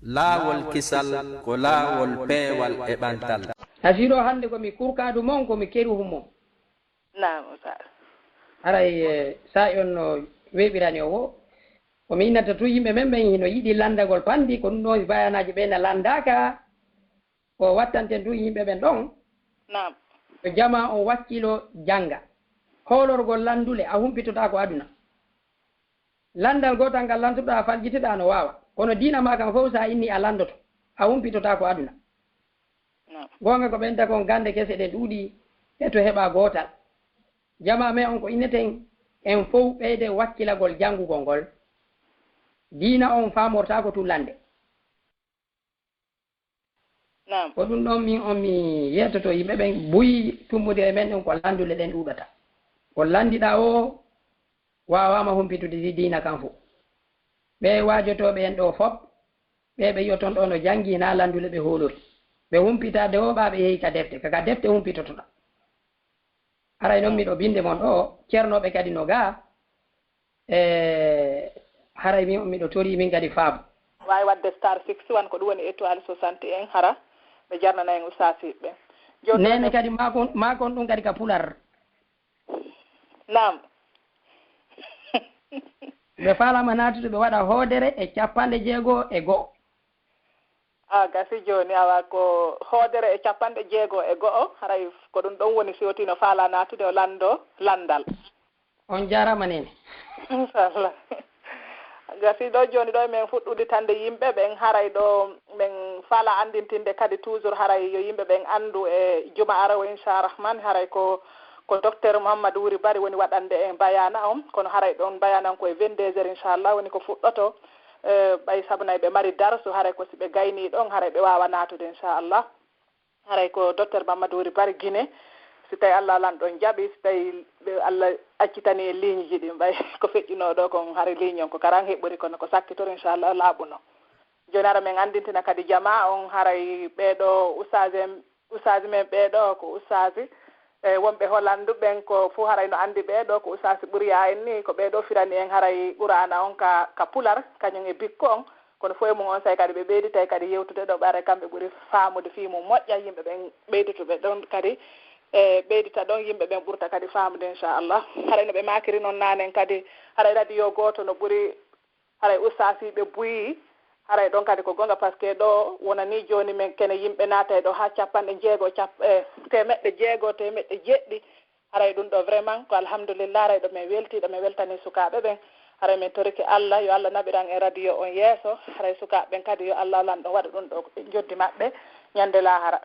laawol kisal ko laawol peewal e ɓantal. Asiro hande ko mi kurkaadu mon ko mi keruhu mon. Naam Oustaz. Aray sa on no weɓirani o ko mi innata tu yimɓe men ɓen hino yiɗi landagol pandi ko ɗum ɗon bayanaji ɓe na landaka o wattanten tu yimɓe ɓen ɗon. Naam. Ko jama on wakkilo janga hoolorgol landule a humpitota ko aduna landal gotal ngal lantuɗa faljitiɗa no wawa kono diina ma kam fof sa inni a landoto a humpitota ko aduna gonga ko ɓenta kon gande kese ɗe ɗuuɗi e to heɓa gotal jama me on ko inneten en fof ɓeyde wakkilagol jangugol ngol diina on famorta ko tullande ko ɗum ɗon min on mi yettoto yimɓe ɓen buyi tummudire men ɗum ko landule ɗen ɗuɗata ko landiɗa o wawama humpitude diina kan fof ɓe wajotoɓe en ɗo fop ɓe yotton ɗo no jangi na landule ɓe hoolori ɓe humpitade o ɓa ɓe yehi ka defte kaka defte humpitotoɗa aray noon miɗo binde mon ɗo ceernoɓe kadi no ga haray min miɗo tori min kadi faamu wawi wadde star 61 ko ɗum woni étoile 61 hara ɓe jarnana en ustasiɓe nene kadi makon ɗum kadi ka pular nam ɓe falama natude ɓe waɗa hoodere e 60 a gasi joni awa ko hoodere e 60 haray ko ɗum ɗon woni siwtino faala natude o landal on jarama nene inchallah gasi ɗo joni ɗo min fuɗɗude tande yimɓe ɓen haray ɗo min faala andintinde kadi toujours haray yo yimɓe ɓen andu e juma arawo inchallah haray ko docteur Mouhamadou Wuri Bari woni waɗande en bayana on kono haray ɗon bayana on koye 22 heures inchallah woni ko fuɗɗoto ɓay sabunay ɓe mari darsu haray ko si ɓe gayni ɗon haray ɓe wawa natude inchallah haray ko docteur Mouhamadou Wuri Bari Guinée si tawi Allah alan ɗon jaaɓi si tawi Allah accitani e ligne ji ɗi ɓay ko feƴƴino ɗo kon haray ligne on ko karan heɓɓori kono ko sakkitor inchallah laaɓuno joni ara min andintina kadi jama on haray ɓeɗo ustaji men ɓeɗo ko ustaji wonɓe hollanduɓen ko fo haray no andi ɓeɗo ko usasi ɓuriya en ni ko ɓeɗo firani en haray ɓurana on ka pular kañum e bikko on kono fo e mum on say kadi ɓe ɓeyditay kadi yewtude ɗo ɓare kamɓe ɓuuri famude fimum moƴƴa yimɓe ɓen ɓeydutuɓe ɗon kadi ɓeydita ɗon yimɓe ɓen ɓurta kadi famude inchallah haray no ɓe makiri noon nanen kadi haray radio goto no ɓuuri haray ustasiɓe buyi haray ɗon kadi ko gonga par ce que ɗo wonani joni men kene yimɓe naata ɗo ha 6 haray ɗum ɗo vraiment ko alhamdulillah haray ɗo min weltiɗo min weltani sukaɓe ɓen haray min toriki Allah yo Allah naɓiran e radio on yeeso haray sukaɓe ɓen kadi yo Allah lan ɗo waɗa ɗum ɗo joddi maɓɓe ñande lahara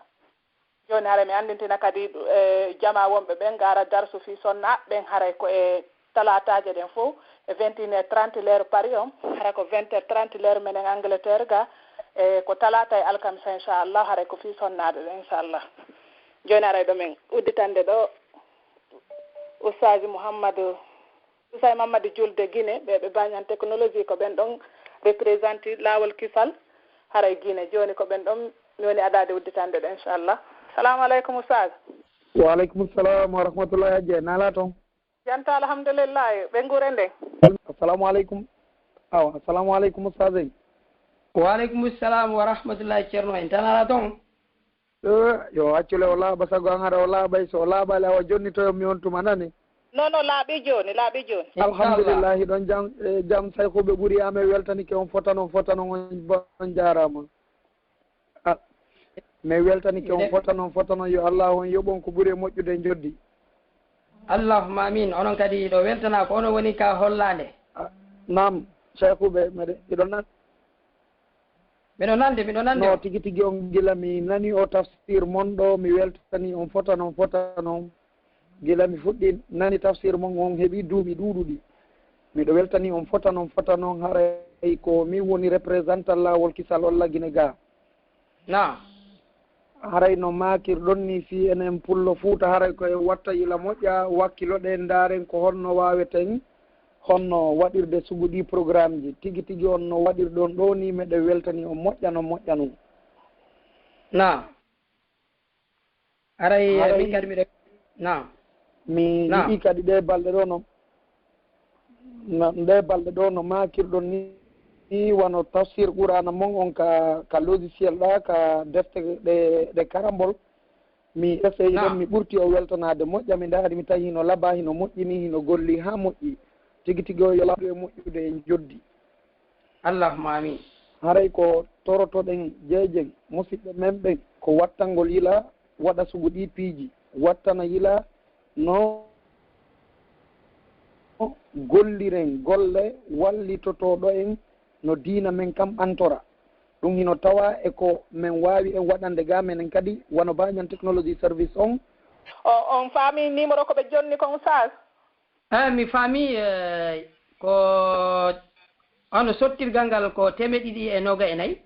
joni haray mi andintina kadi jama wonɓe ɓen gara darsu fi sonna ɓen haray ko e talataje ɗen fof e 21h30 l'heure Paris on haray ko 20h30 l'heure menen Angleterre ga e ko talata e alkamisa inchallah haray ko fi sonnade ɗo inchallah joni haray ɗo min udditande ɗo Ustaji Mamadou Julde Guinée ɓe bañan technologie ko ɓen ɗon représente lawol kisal haray Guinée joni ko ɓen ɗon mi woni adade udditande ɗo inchallah salamu aleykum Ustaji wa aleykum salam wa rahmatullahi hajje nala toon janta alhamdulillah ɓe guure nden assalamu aleykum assalamu aleykum Ustaji wa aleykum salam wa rahmatullahi ceerno en tan ala toon yo accule o laaɓa sago an hara o laaɓay so o laaɓale awa jonni to mi on tuma nani non laaɓi joni alhamdulillahi ɗon jam saykoɓe ɓuuri ame weltanike on fotanon on jarama mi weltanike on fotanon yo Allah on yoɓon ko ɓuuri e moƴƴude joddi allahumma amin onon kadi ɗo weltana ko onon woni ka hollande nam saykoɓe miɗo nande no tigi on gila mi nani o tafsir mon ɗo mi weltani on fotanon gila mi fuɗɗi nani tafsir mon on heeɓi duuɓi ɗuuɗuɗi miɗo weltani on fotanon haray ko min woni représentant lawol kisal olla Guinée ga na haray no makirɗon ni si enen pullo Fuuta haray koye watta ila moƴƴa wakkiloɗen daren ko honno waweten honno waɗirde suguɗi programme ji tigi on no waɗirɗon ɗo ni meɗe weltani on moƴƴano na aray min kadi miɗe na mi yiɗi kadi ɗe balɗe ɗo no makirɗon ni wano tafsir qur'ana mon on ka logiciel ɗa ka defte ɗe karambol mi essayi ɗon mi ɓurti o weltanade moƴƴa mi ndaari mi tawi hino laaɓa hino moƴƴini hino golli ha moƴƴi tigi tigi o yo laaɓe moƴƴude en joddi allahuma amin haray ko torotoɗen jeejen musidɓe men ɓen ko wattangol yila waɗa sugu ɗi piiji wattana yila no golliren golle wallitotoɗo en no diina men kam antora ɗum hino tawa e ko min wawi en waɗande ga menen kadi wono bañan technologie service on on faami numéro ko ɓe jonni kon sage mi faami ko ono sottirgal ngal ko 294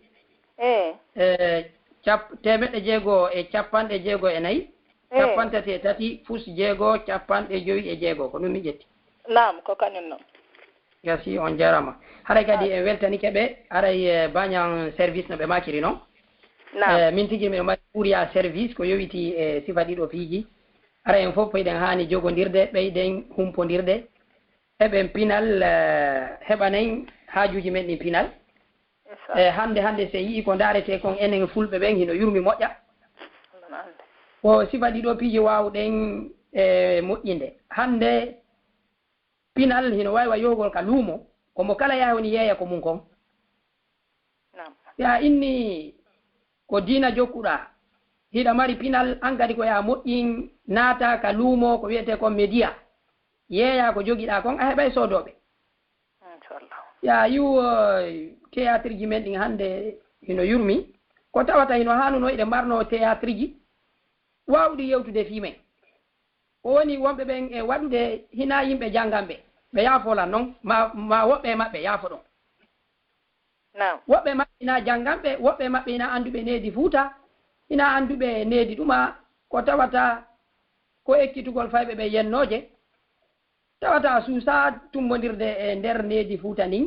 temeɗɗe jeegoo e capanɗe jeegoo e nayyi capantati e tati fus jeegoo capanɗe joyi e jeegoo ko ɗum mi ƴetti nam ko kañum noon merci on jarama haray kadi en weltanike ɓe aray bañan service no ɓe makiri noon min tigi miɗo mari ɓuuriya service ko yowiti e sifa ɗiɗo piiji ara en fof eɗen haani jogodirde ɓeyɗen humpodirde eɓen pinal heɓanen haajuji men ɗin pinal hande so yii ko darete kon enen fulɓe ɓen hino yurmi moƴƴa ko sifa ɗiɗo piiji wawɗen e moƴƴinde hande pinal hino wawi wa yohgol ka luumo komo kala yaha woni yeeya ko mum kon ya inni ko diina jokkuɗa hiɗa mari pinal an kadi ko yaha moƴƴin naata ka luumo ko wiyete kon média yeeya ko joguiɗa kon a heɓay sodoɓe ya yiw théâtre ji men ɗin hande hino yurmi ko tawata hino hanuno eɗe mbarno théâtre ji wawɗi yewtude fimen o woni wonɓe ɓen e waɗude hina yimɓe jangganɓe ɓe yaafolan noon ma woɓɓe maɓɓe yaafo ɗon woɓɓe maɓɓe ina jangganɓe woɓɓe maɓɓe ina anduɓe needi fuuta ina anduɓe needi ɗuma ko tawata ko ekkitugol fayɓe ɓe yennoje tawata suusa tumbodirde e nder needi fuuta ndin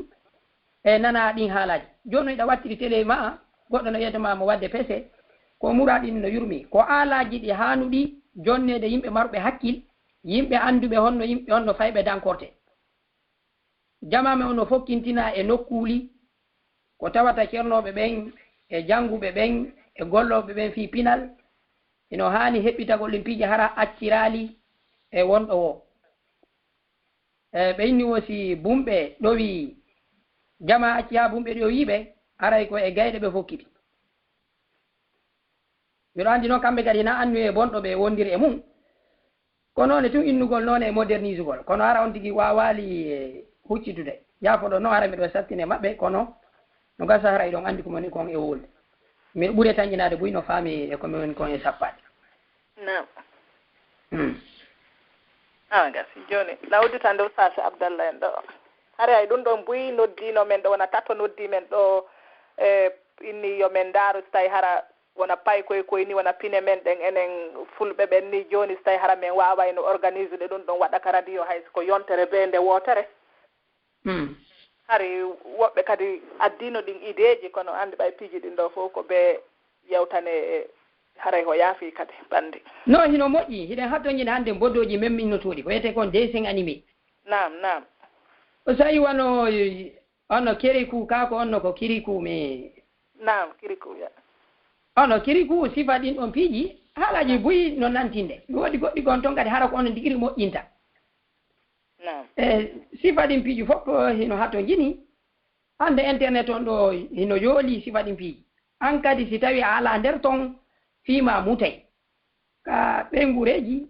e nana ɗin haalaji joni ɗa wattiri télé ma goɗɗo no yiyetema mo wadde pese ko muraɗin no yurmi ko aalaji ɗi hanuɗi jonnede yimɓe marɓe hakkil yimɓe anduɓe honno yimɓe honno fayɓe dankorte jamame on no fokkintina e nokkuli ko tawata ceernoɓe ɓen e jannguɓe ɓen e golloɓe ɓen fi pinal ino hani heɓɓitagol ɗum piiji hara accirali e wonɗo o ɓe inni wosi bumɓe ɗowi jama acci ha bumɓe ɗowiɓe aray ko e gayɗe ɓe fokkiti mbiɗo andi noon kamɓe kadi na annu e bonɗo ɓe wondiri e mum kono noon tun innugol noon e modernisugol kono ara on tigui wawali huccitude yaafoɗo noon ara miɗo sattine maɓɓe kono no gasa hara eɗon andi komoni kon e wolde miɗo ɓuuri tañinade boyi no faami e komi woni kon e sappaɗe gasi joni lawditande usase abdallah en ɗo hare ay ɗum ɗon boyi noddino men ɗo wona tato noddi men ɗo e inni yomen daaru so tawi hara wona pay koye ni wona pine men ɗen enen fulɓe ɓen ni joni so tawi hara men wawayno organise ɗe ɗum ɗon waɗa ka radio hay ko yontere be nde wotere hari woɓɓe kadi addino ɗin ideji kono andi ɓay piiji ɗin ɗo fof ko ɓe yewtane haray ko yaafi kadi bandi non hino moƴƴi hiɗen hattoñide hannde boddoji memminnotoɗi ko wiyete kon dessin animé nam o so tawi wono onno kirikou kako onno ko kirikou mi nam kirikou ya ono kirikou sifa ɗin ɗon piiji haalaji boyi no nantinde mi woodi goɗɗi gon toon kadi hara ko ono ndigiri moƴƴinta sifa ɗin piiji fof hino hatto jini hande internet on ɗo hino yooli sifa ɗin piiji an kadi si tawi a ala nder ton fiima mutay ka ɓengureji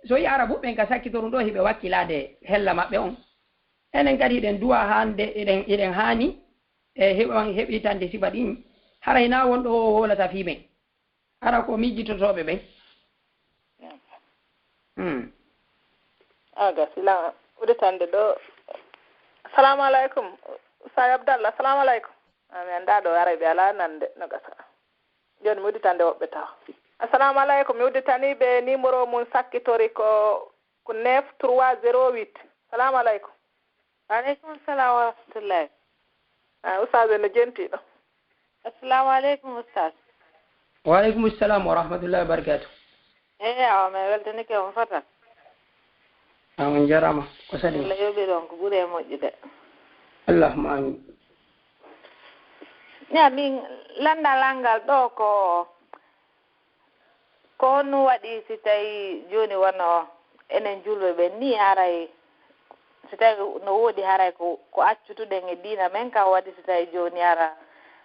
so yi arabuɓen ka sakkitorum ɗo hiɓe wakkilade hella maɓɓe on enen kadi hiɗen duwa hande eɗen haani e heɓitande sifa ɗin hara hina wonɗo wolata fiimen hara ko mijjitotoɓe ɓen aga sila uditande ɗo assalamu aleykum usay abdallah assalamu aleykum mi annda ɗo ara ɓe ala nande no gasa joni mi uditande woɓɓe taw assalamu aleykum mi uditani ɓe numéro mum sakkitori ko 9308 assalamu aleykum aleykum salam wa rahmatullahi ustade no jentiɗo assalamu aleykum ustad waaleykum salam wa rahmatullahi wa barakatu awa mi weltanike on fatan on jarama ko sadi Allah yoɓi ɗon ko ɓuuri e moƴƴude allahumma amin. Ya min landalangal ɗo ko no waɗi si tawi joni wono enen julɓe ɓe ni haray si tawi no woodi haray ko accutuɗen e diina men ka waɗi si tawi joni ara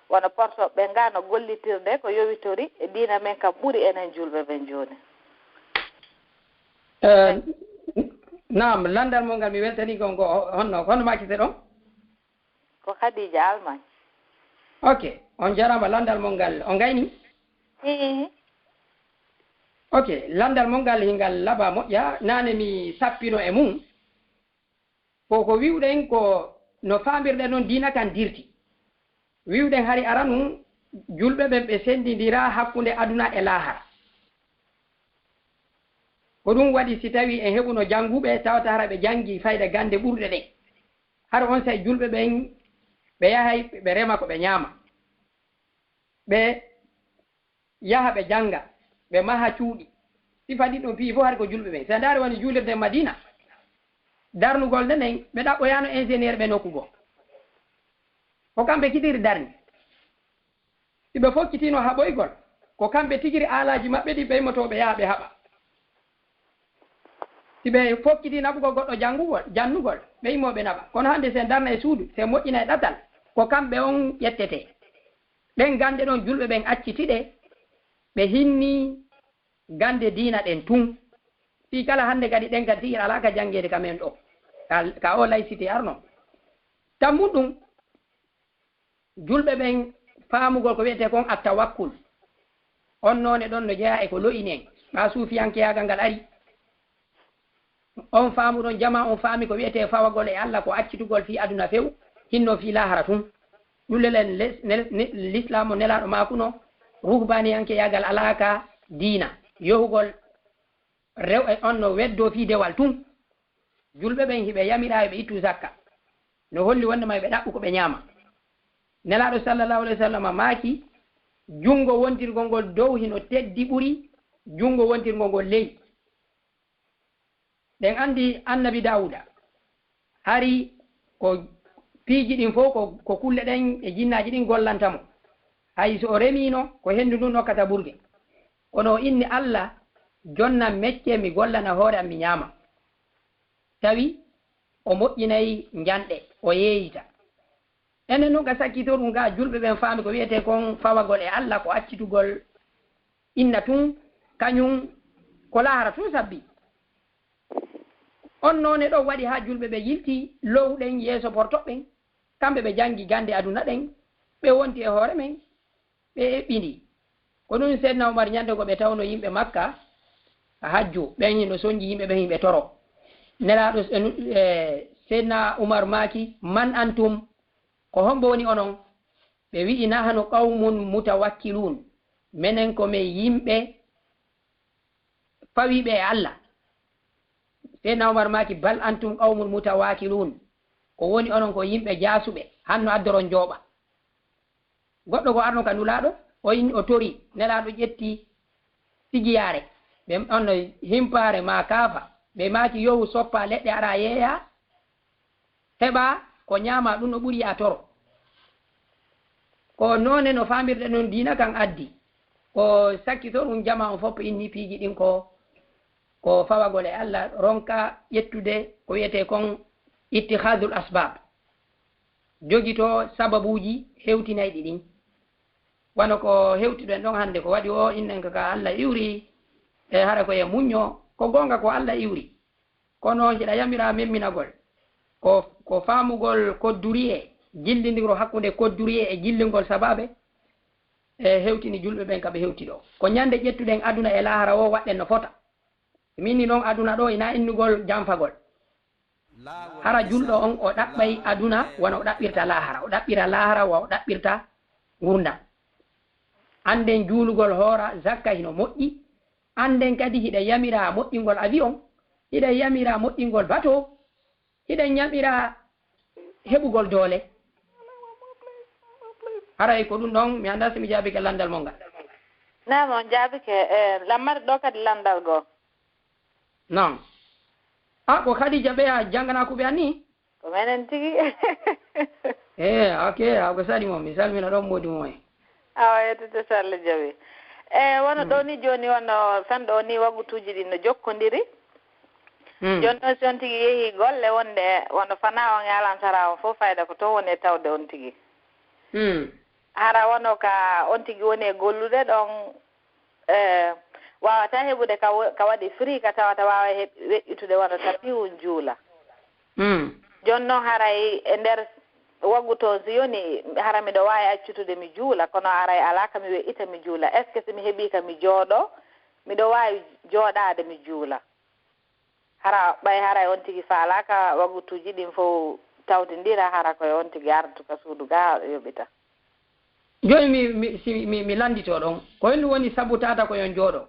wono portoɓe nga no gollitirde ko yowitori e diina men kam ɓuri enen julɓe ɓen joni. Naam, landal mo ngal mi weltani gon ko honno makite ɗon ko Khadija Almañ. Ok, on jarama landal mo ngal on gayni. Ok, landal mo ngal hingal laba moƴƴa nane mi sappino e mum ko wiwɗen ko no famirɗen noon diina kan dirti wiwɗen hari ara num julɓe ɓen ɓe sendidira hakkunde aduna e lahara ko ɗum waɗi si tawi en heɓuno jannguɓe tawata hara ɓe janngi fayda gande ɓurɗe ɗen har on say julɓe ɓen ɓe yahay ɓe rema ko ɓe ñaama ɓe yaha ɓe jannga ɓe maha cuuɗi sifa ɗi ɗum fii fof har ko julɓe ɓen so ndaari woni juulirde Madina darnugol nden ɓe ɗaɓɓoyano ingénieur ɓe nokkugo ko kamɓe kitiri darni si ɓe fokkitino haɓoygol ko kamɓe tigiri alaji maɓɓe ɗi ɓeymotoɓe yaha ɓe haɓa si ɓe fokkiti naɓugol goɗɗo jannugol ɓeymoɓe naɓa kono hannde sen darna e suudu sen moƴƴina e ɗatal ko kamɓe on ƴettete ɗen gande ɗon julɓe ɓen accitiɗe ɓe hinni gande diina ɗen tun si kala hannde kadi ɗen kadi tigiri ala ka janngede kamen ɗo ka o laïcité arno tammum ɗum julɓe ɓen faamugol ko wiyete kon a tawakkul on noone ɗon no jeeya e ko loyini en ɓa suufiyankeyagal ngal ari on faamu ɗon jama on faami ko wiyete fawagol e Allah ko accitugol fi aduna few hinno fi lahara tun ɗullelen l'islam o nelaɗo makuno ruhbaniyankeyagal alaka diina yohugol rew e on no weddo fi dewal tun julɓe ɓen hiɓe yamira ɓe ittu zakka no holli wondema ɓe ɗaɓɓu ko ɓe ñaama nelaɗo sallallahu alayhi wa sallam maaki jungo wontirgol ngol dow hino teddi ɓuri jungo wontirgol ngol ley ɗen andi annabi Dawuda hari ko piiji ɗin fof ko kulle ɗen e jinnaji ɗin gollantamo hay so o remino ko hendu ndun nokkata ɓurde kono inni Allah jonnan mecce mi gollana hoore am mi ñaama tawi o moƴƴinayi janɗe o yeeyita enen noon ga sakkitor ɗum ga julɓe ɓen faami ko wiyete kon fawagol e Allah ko accitugol inna tun kañum ko lahara tun sabbi on noone ɗo waɗi ha julɓe ɓe yilti lowɗen yeeso portoɓɓen kamɓe ɓe janngi gande aduna ɗen ɓe wonti e hoore men ɓe eɓɓini ko ɗum seydna Umar ñande ko ɓe tawno yimɓe Makka hajju ɓen hino soñji yimɓe ɓen yimɓe toro nelaɗo seydna Umar maaki man antum ko hombo woni onon ɓe wi'i nahanu qawmun mutawakkilun menen ko men yimɓe fawiɓe e Allah seydna Umar maaki bal antum qawmun mutawakilun ko woni onon ko yimɓe jaasuɓe hanno addoron jooɓa goɗɗo ko arno ka nulaɗo o inni o tori nelaɗo ƴetti sigiyaare ɓe onno himpare ma kaafa ɓe maaki yohu soppa leɗɗe ara yeeya heɓa ko ñaama ɗum no ɓuri a toro ko noone no famirde noon diina kan addi ko sakkito ɗum jama on fof inni piiji ɗin ko fawagol e Allah ronka ƴettude ko wiyete kon ittihadul asbab jogito sababuji hewtinayɗi ɗin wano ko hewtiɗen ɗon hannde ko waɗi o innen ka Allah iwri e hara koye muñño ko gonga ko Allah iwri kono hiɗa yamira memminagol ko faamugol kodduriye jillidiro hakkunde kodduriye e jillingol sababe e hewtini julɓe ɓen kaɓe hewti ɗo ko ñande ƴettuɗen aduna e lahara o waɗɗen no fota minni noon aduna ɗo ina innugol janfagol hara julɗo on o ɗaɓɓay aduna wona o ɗaɓɓirta lahara o ɗaɓɓira lahara wa o ɗaɓɓirta gurdam anden juulugol hoora zakka hino moƴƴi anden kadi hiɗa yamira moƴƴingol avion hiɗa yamira moƴƴingol bateau hiɗa yamira heɓugol doole haray ko ɗum ɗon mi anda somi jaabike landal mo ngal nam on jaabike lammata ɗo kadi landal goo non ko Khadija ɓe a janngana ko ɓe anni ko menen tigi okay ako sali mo mi salmina ɗon modi moy awa yettete so Allah jaɓi wono ɗo ni joni wono tan ɗo ni waggutuji ɗi no jokkodiri joni noon si on tigi yeehi golle wonde wono fana on e alamtara on fof fayda ko to woni e tawde on tigi hara wono ka on tigi woni e gollude ɗon wawata heɓude ka waɗi free ka tawata wawa weƴƴitude wono tapiwun juula joni noon haray e nder waggu to si yoni hara miɗo wawi accutude mi juula kono aray ala ka mi weƴƴita mi juula est ce que si mi heeɓi ka mi jooɗo miɗo wawi jooɗade mi juula hara ɓay haray on tigi faala ka waggutuji ɗin fof tawtindira hara koye on tigi artu ka suudu ga yoɓita joni mi landito ɗon ko hendu woni sabu tata koyon jooɗo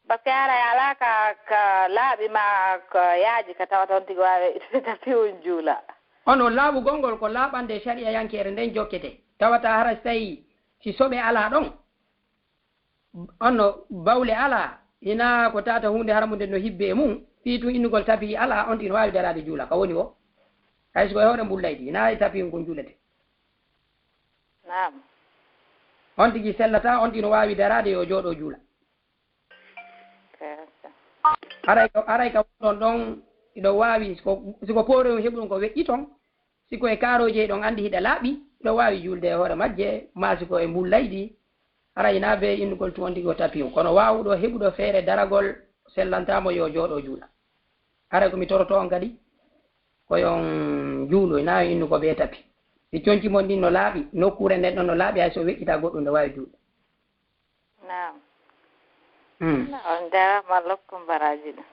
par ce que haray ala ka laaɓi ma ko yaaji ka tawata on tigi wawi weƴƴitude tapiwun juula ono laaɓu gongol ko laaɓande sharia yankere nden jokkete tawata hara so tawi si soɓe ala ɗon onno bawle ala ina ko tata hunde haramude no hibbe mum fi tun innugol tapi ala on tigi no wawi darade juula ka woni o hayso koye hoore mbullaydi ina tapi kon juulete nam on tigi sellata on tigi no wawi darade yo jooɗo juula aray ka wonɗon ɗon iɗo wawi siko poore o heɓu ɗum ko weƴƴi toon siko e kaaroje ɗon andi hiɗa laaɓi iɗo wawi julde e hoore majje ma siko e mbullaydi ara ina be innugol tun on tigi o tapi kono wawuɗo heɓuɗo feere daragol sellantamo yo jooɗo juula aray komi toroto on kadi koyon juulo ina innugo ɓe tapi si coñci mon ɗin no laaɓi nokkure nden ɗon no laaɓi hay so weƴƴita goɗɗum nde wawi juuɗe nam on jarama lokkum baraji ɗum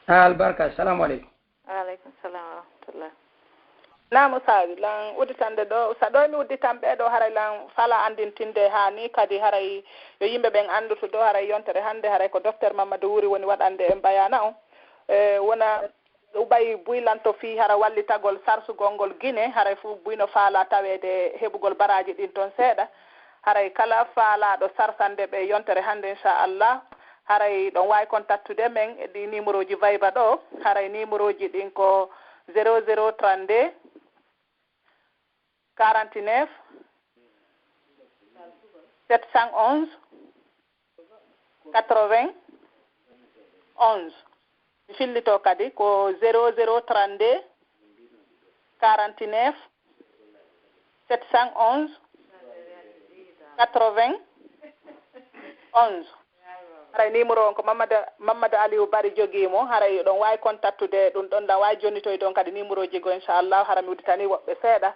albarka assalamu aleykum waaleykum salam wa rahmatullah naam usawi lan udditande ɗo sa ɗo mi udditan ɓeɗo haray lan fala andintinde ha ni kadi haray yo yimɓe ɓen anduto ɗo haray yontere hannde haray ko docteur Mamadou Wuri woni waɗande en bayana on wona uɓay buylanto fi hara wallitagol sarsugol ngol Guinée haray fu buyno faala tawede heɓugol baraji ɗin toon seeɗa haray kala faalaɗo sarsande ɓe yontere hannde inchallah haray ɗon wawi contactude men e ɗi numéro ji Viber ɗo haray numéro ji ɗin ko 0032 49 711 80 11 mi fillito kadi ko 0032 49 711 80 11 haray numéro on ko Mamadou Aliou Bari joguimo haray ɗon wawi contactude ɗum ɗon ɗan wawi jonnitoy ɗon kadi numéro ji go inchallah hara mi udditani woɓɓe seeɗa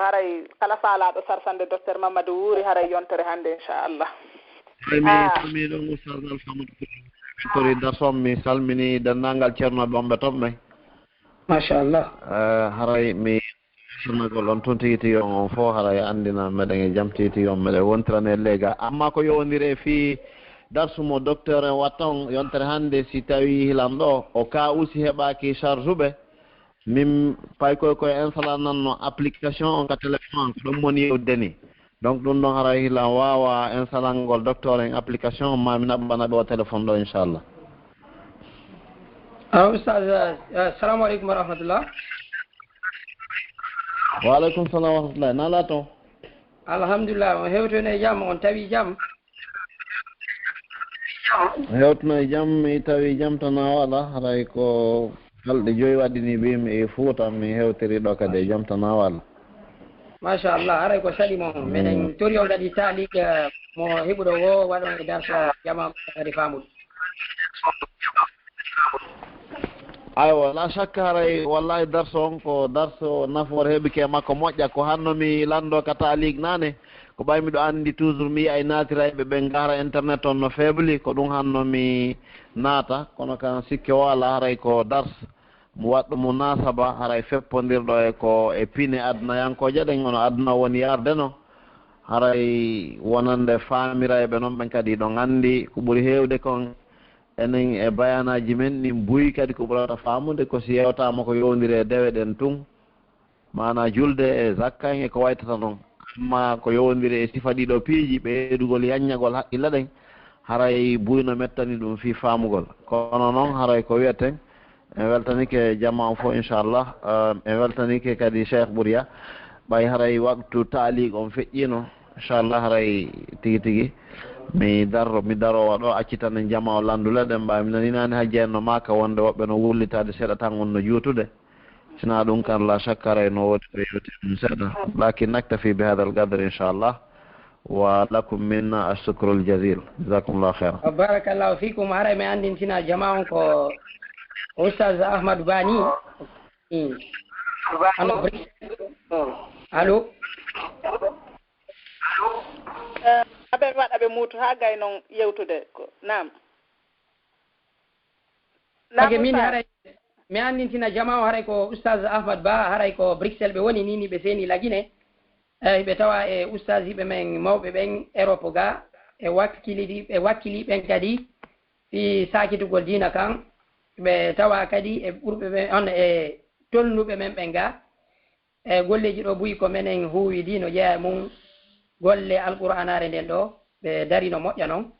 haray kala faalaɗo sarsande docteur Mamadou Wuri haray yontere hannde inchallah mi ɗon oustaz Alfamadou tori darsom mi salmini denndangal ceernoɓe omɓe toɓɓe machallah haray mi sernagol on toon tigi tigi on fof haray andina meɗen e jaam tigi tigi on meɗen wontirane lega amma ko yowodiri fi darsumo docteur en watta on yontere hannde si tawi hilam ɗo o ka aussi heɓaki charge uɓe min pay koye installa nanno application on ka téléphone ko ɗum woni yewdeni donc ɗum ɗon haray hilam wawa installangol docteur en application ma mi naɓɓanaɓe o téléphone ɗo inchallah ustad assalamu aleykum wa rahmatullah waaleykum salam wa rahmatullah nala toon alhamdulillah on hewtone e jaam on tawi jaam hewtno e jaam mi tawi jaam tan waɗa haray ko balɗe joyi waɗini mbimi e Fouta mi hewtiri ɗo kadi e jaam tan waɗa machallah haray ko saɗi mo meɗen tori on kadi taalik mo heɓuɗo wo waɗon e darso jama kadi famuɗo aywa la chaque haray wallahi darso on ko darso nafoore heɓike makko moƴƴa ko hannomi lando ka taalik nane ko ɓay miɗo anndi toujours mi yiya e naatiraɓe ɓe ngara internet on no faible ko ɗum hannomi naata kono kan sikke o ala haray ko dars mo waɗɗo mo nasaba haray feppodirɗo e ko e pine adnayankoje ɗen ono adna woni yarde no haray wonande faamirayɓe noon ɓen kadi ɗon anndi ko ɓuri heewde kon enen e bayanaji men ɗin buyi kadi ko ɓurata faamude ko si yewtama ko yowdiri e dewe ɗen tun mana julde e zakka en e ko waytata noon amma ko yowdiri e sifa ɗiɗo piiji ɓeydugol yanñagol haqqilla ɗen haray buyno mettani ɗum fi faamugol kono noon haray ko wiyeten en weltanike jama fo inchallah en weltanike kadi Cheikh Bouria ɓay haray waktu taaliq on feƴƴino inchallah haray tigi tigi mi darowa ɗo accitan en jama o landule ɗen mbawi mi naninani ha jeenno maka wonde woɓɓe no wullitade seeɗa tan wonno juutude sina ɗum kan la chaque aray no wodi ko yewti ɗum seeɗa lakin naktafi bi hada alqadre inchallah wa lakum minna ashukru aljazil jazakumllahu khairan barakallahu fikum haray mi andintina jama on ko Oustaz Ahmadou Bani allo aɓe waɗa ɓe muutu ha gay noon yewtude ko nam ake min haray mi andintina jama o haray ko Oustaz Ahmad Ba haray ko Bruxelles ɓe woni nini ɓe seeni lagine ɓe tawa e oustaz yiɓe men mawɓe ɓen Europe ga e wakkili ɓen kadi fi sakitugol dina kan ɓe tawa kadi e ɓurɓe ɓen on e tolnuɓe men ɓen ga e golleji ɗo buyi ko menen huwi dino jeeya mum golle alqur'anare nden ɗo ɓe dari no moƴƴa noon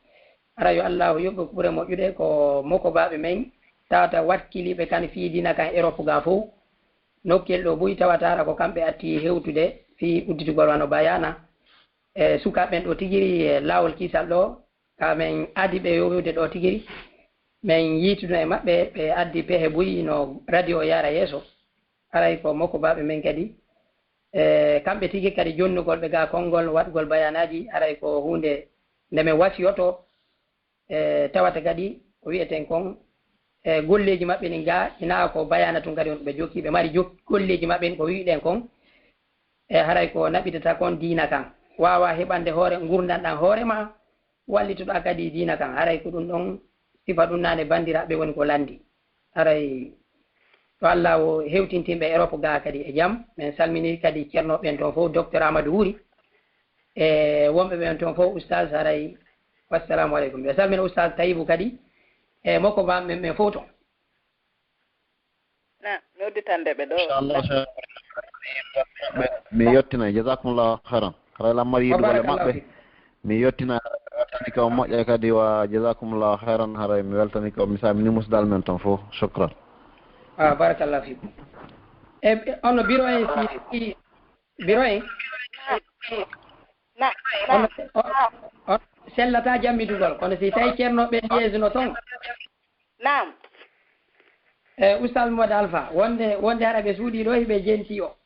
ara yo allahu yoɓɓe ɓuure moƴƴude ko moko baɓe men tawata wakkiliɓe kan fi dina kan Europe ga fof nokkel ɗo buyi tawatara ko kamɓe atti hewtude fi udditugol wano bayana e sukaɓen ɗo tigiri e lawol kisal ɗo ka men addi ɓe yowde ɗo tigiri men yiituno e maɓɓe ɓe addi pehe buyi no radio yara yeeso aray ko makko baɓe men kadi e kamɓe tigi kadi jonnugol ɓe ga konngol waɗgol bayanaji aray ko hunde nde men wasiyoto e tawata kadi ko wiyeten kon e golleji maɓɓe ɗin ga ina ko bayana tun kadi on ɓe jokki ɓe mari golleji maɓɓe ko wiɗen kon e haray ko naɓitata kon diina kan wawa heɓande hoore gurdanɗan hoorema wallitoɗa kadi diina kan haray ko ɗum ɗon sifa ɗum nane bandiraɓe woni ko landi haray to Allah o hewtintimɓe Europe ga kadi e jaam min salmini kadi ceernoɓen toon fof docteur Amadou Wuri e wonɓe ɓen toon fof oustaz haray wassalamu aleykum ɓe salmina oustaz Taïbou kadi e makko bam men fof toon mi udditande ɓe ɗo mi yettina jazakumullahu khairan haray lammari yiɗugol e maɓɓe mi yettina weltani ko moƴƴa kadi wa jazakumullahu khairan haray mi weltani ko mi samini musdal men toon fof shukran barakallahu fikum e on bureau en si bureau en on sellata jammitugol kono si tawi ceernoɓe yeesuno toon nam e oustaz Modou Alpha wonde haɗa ɓe suuɗi ɗo hiɓe jenti o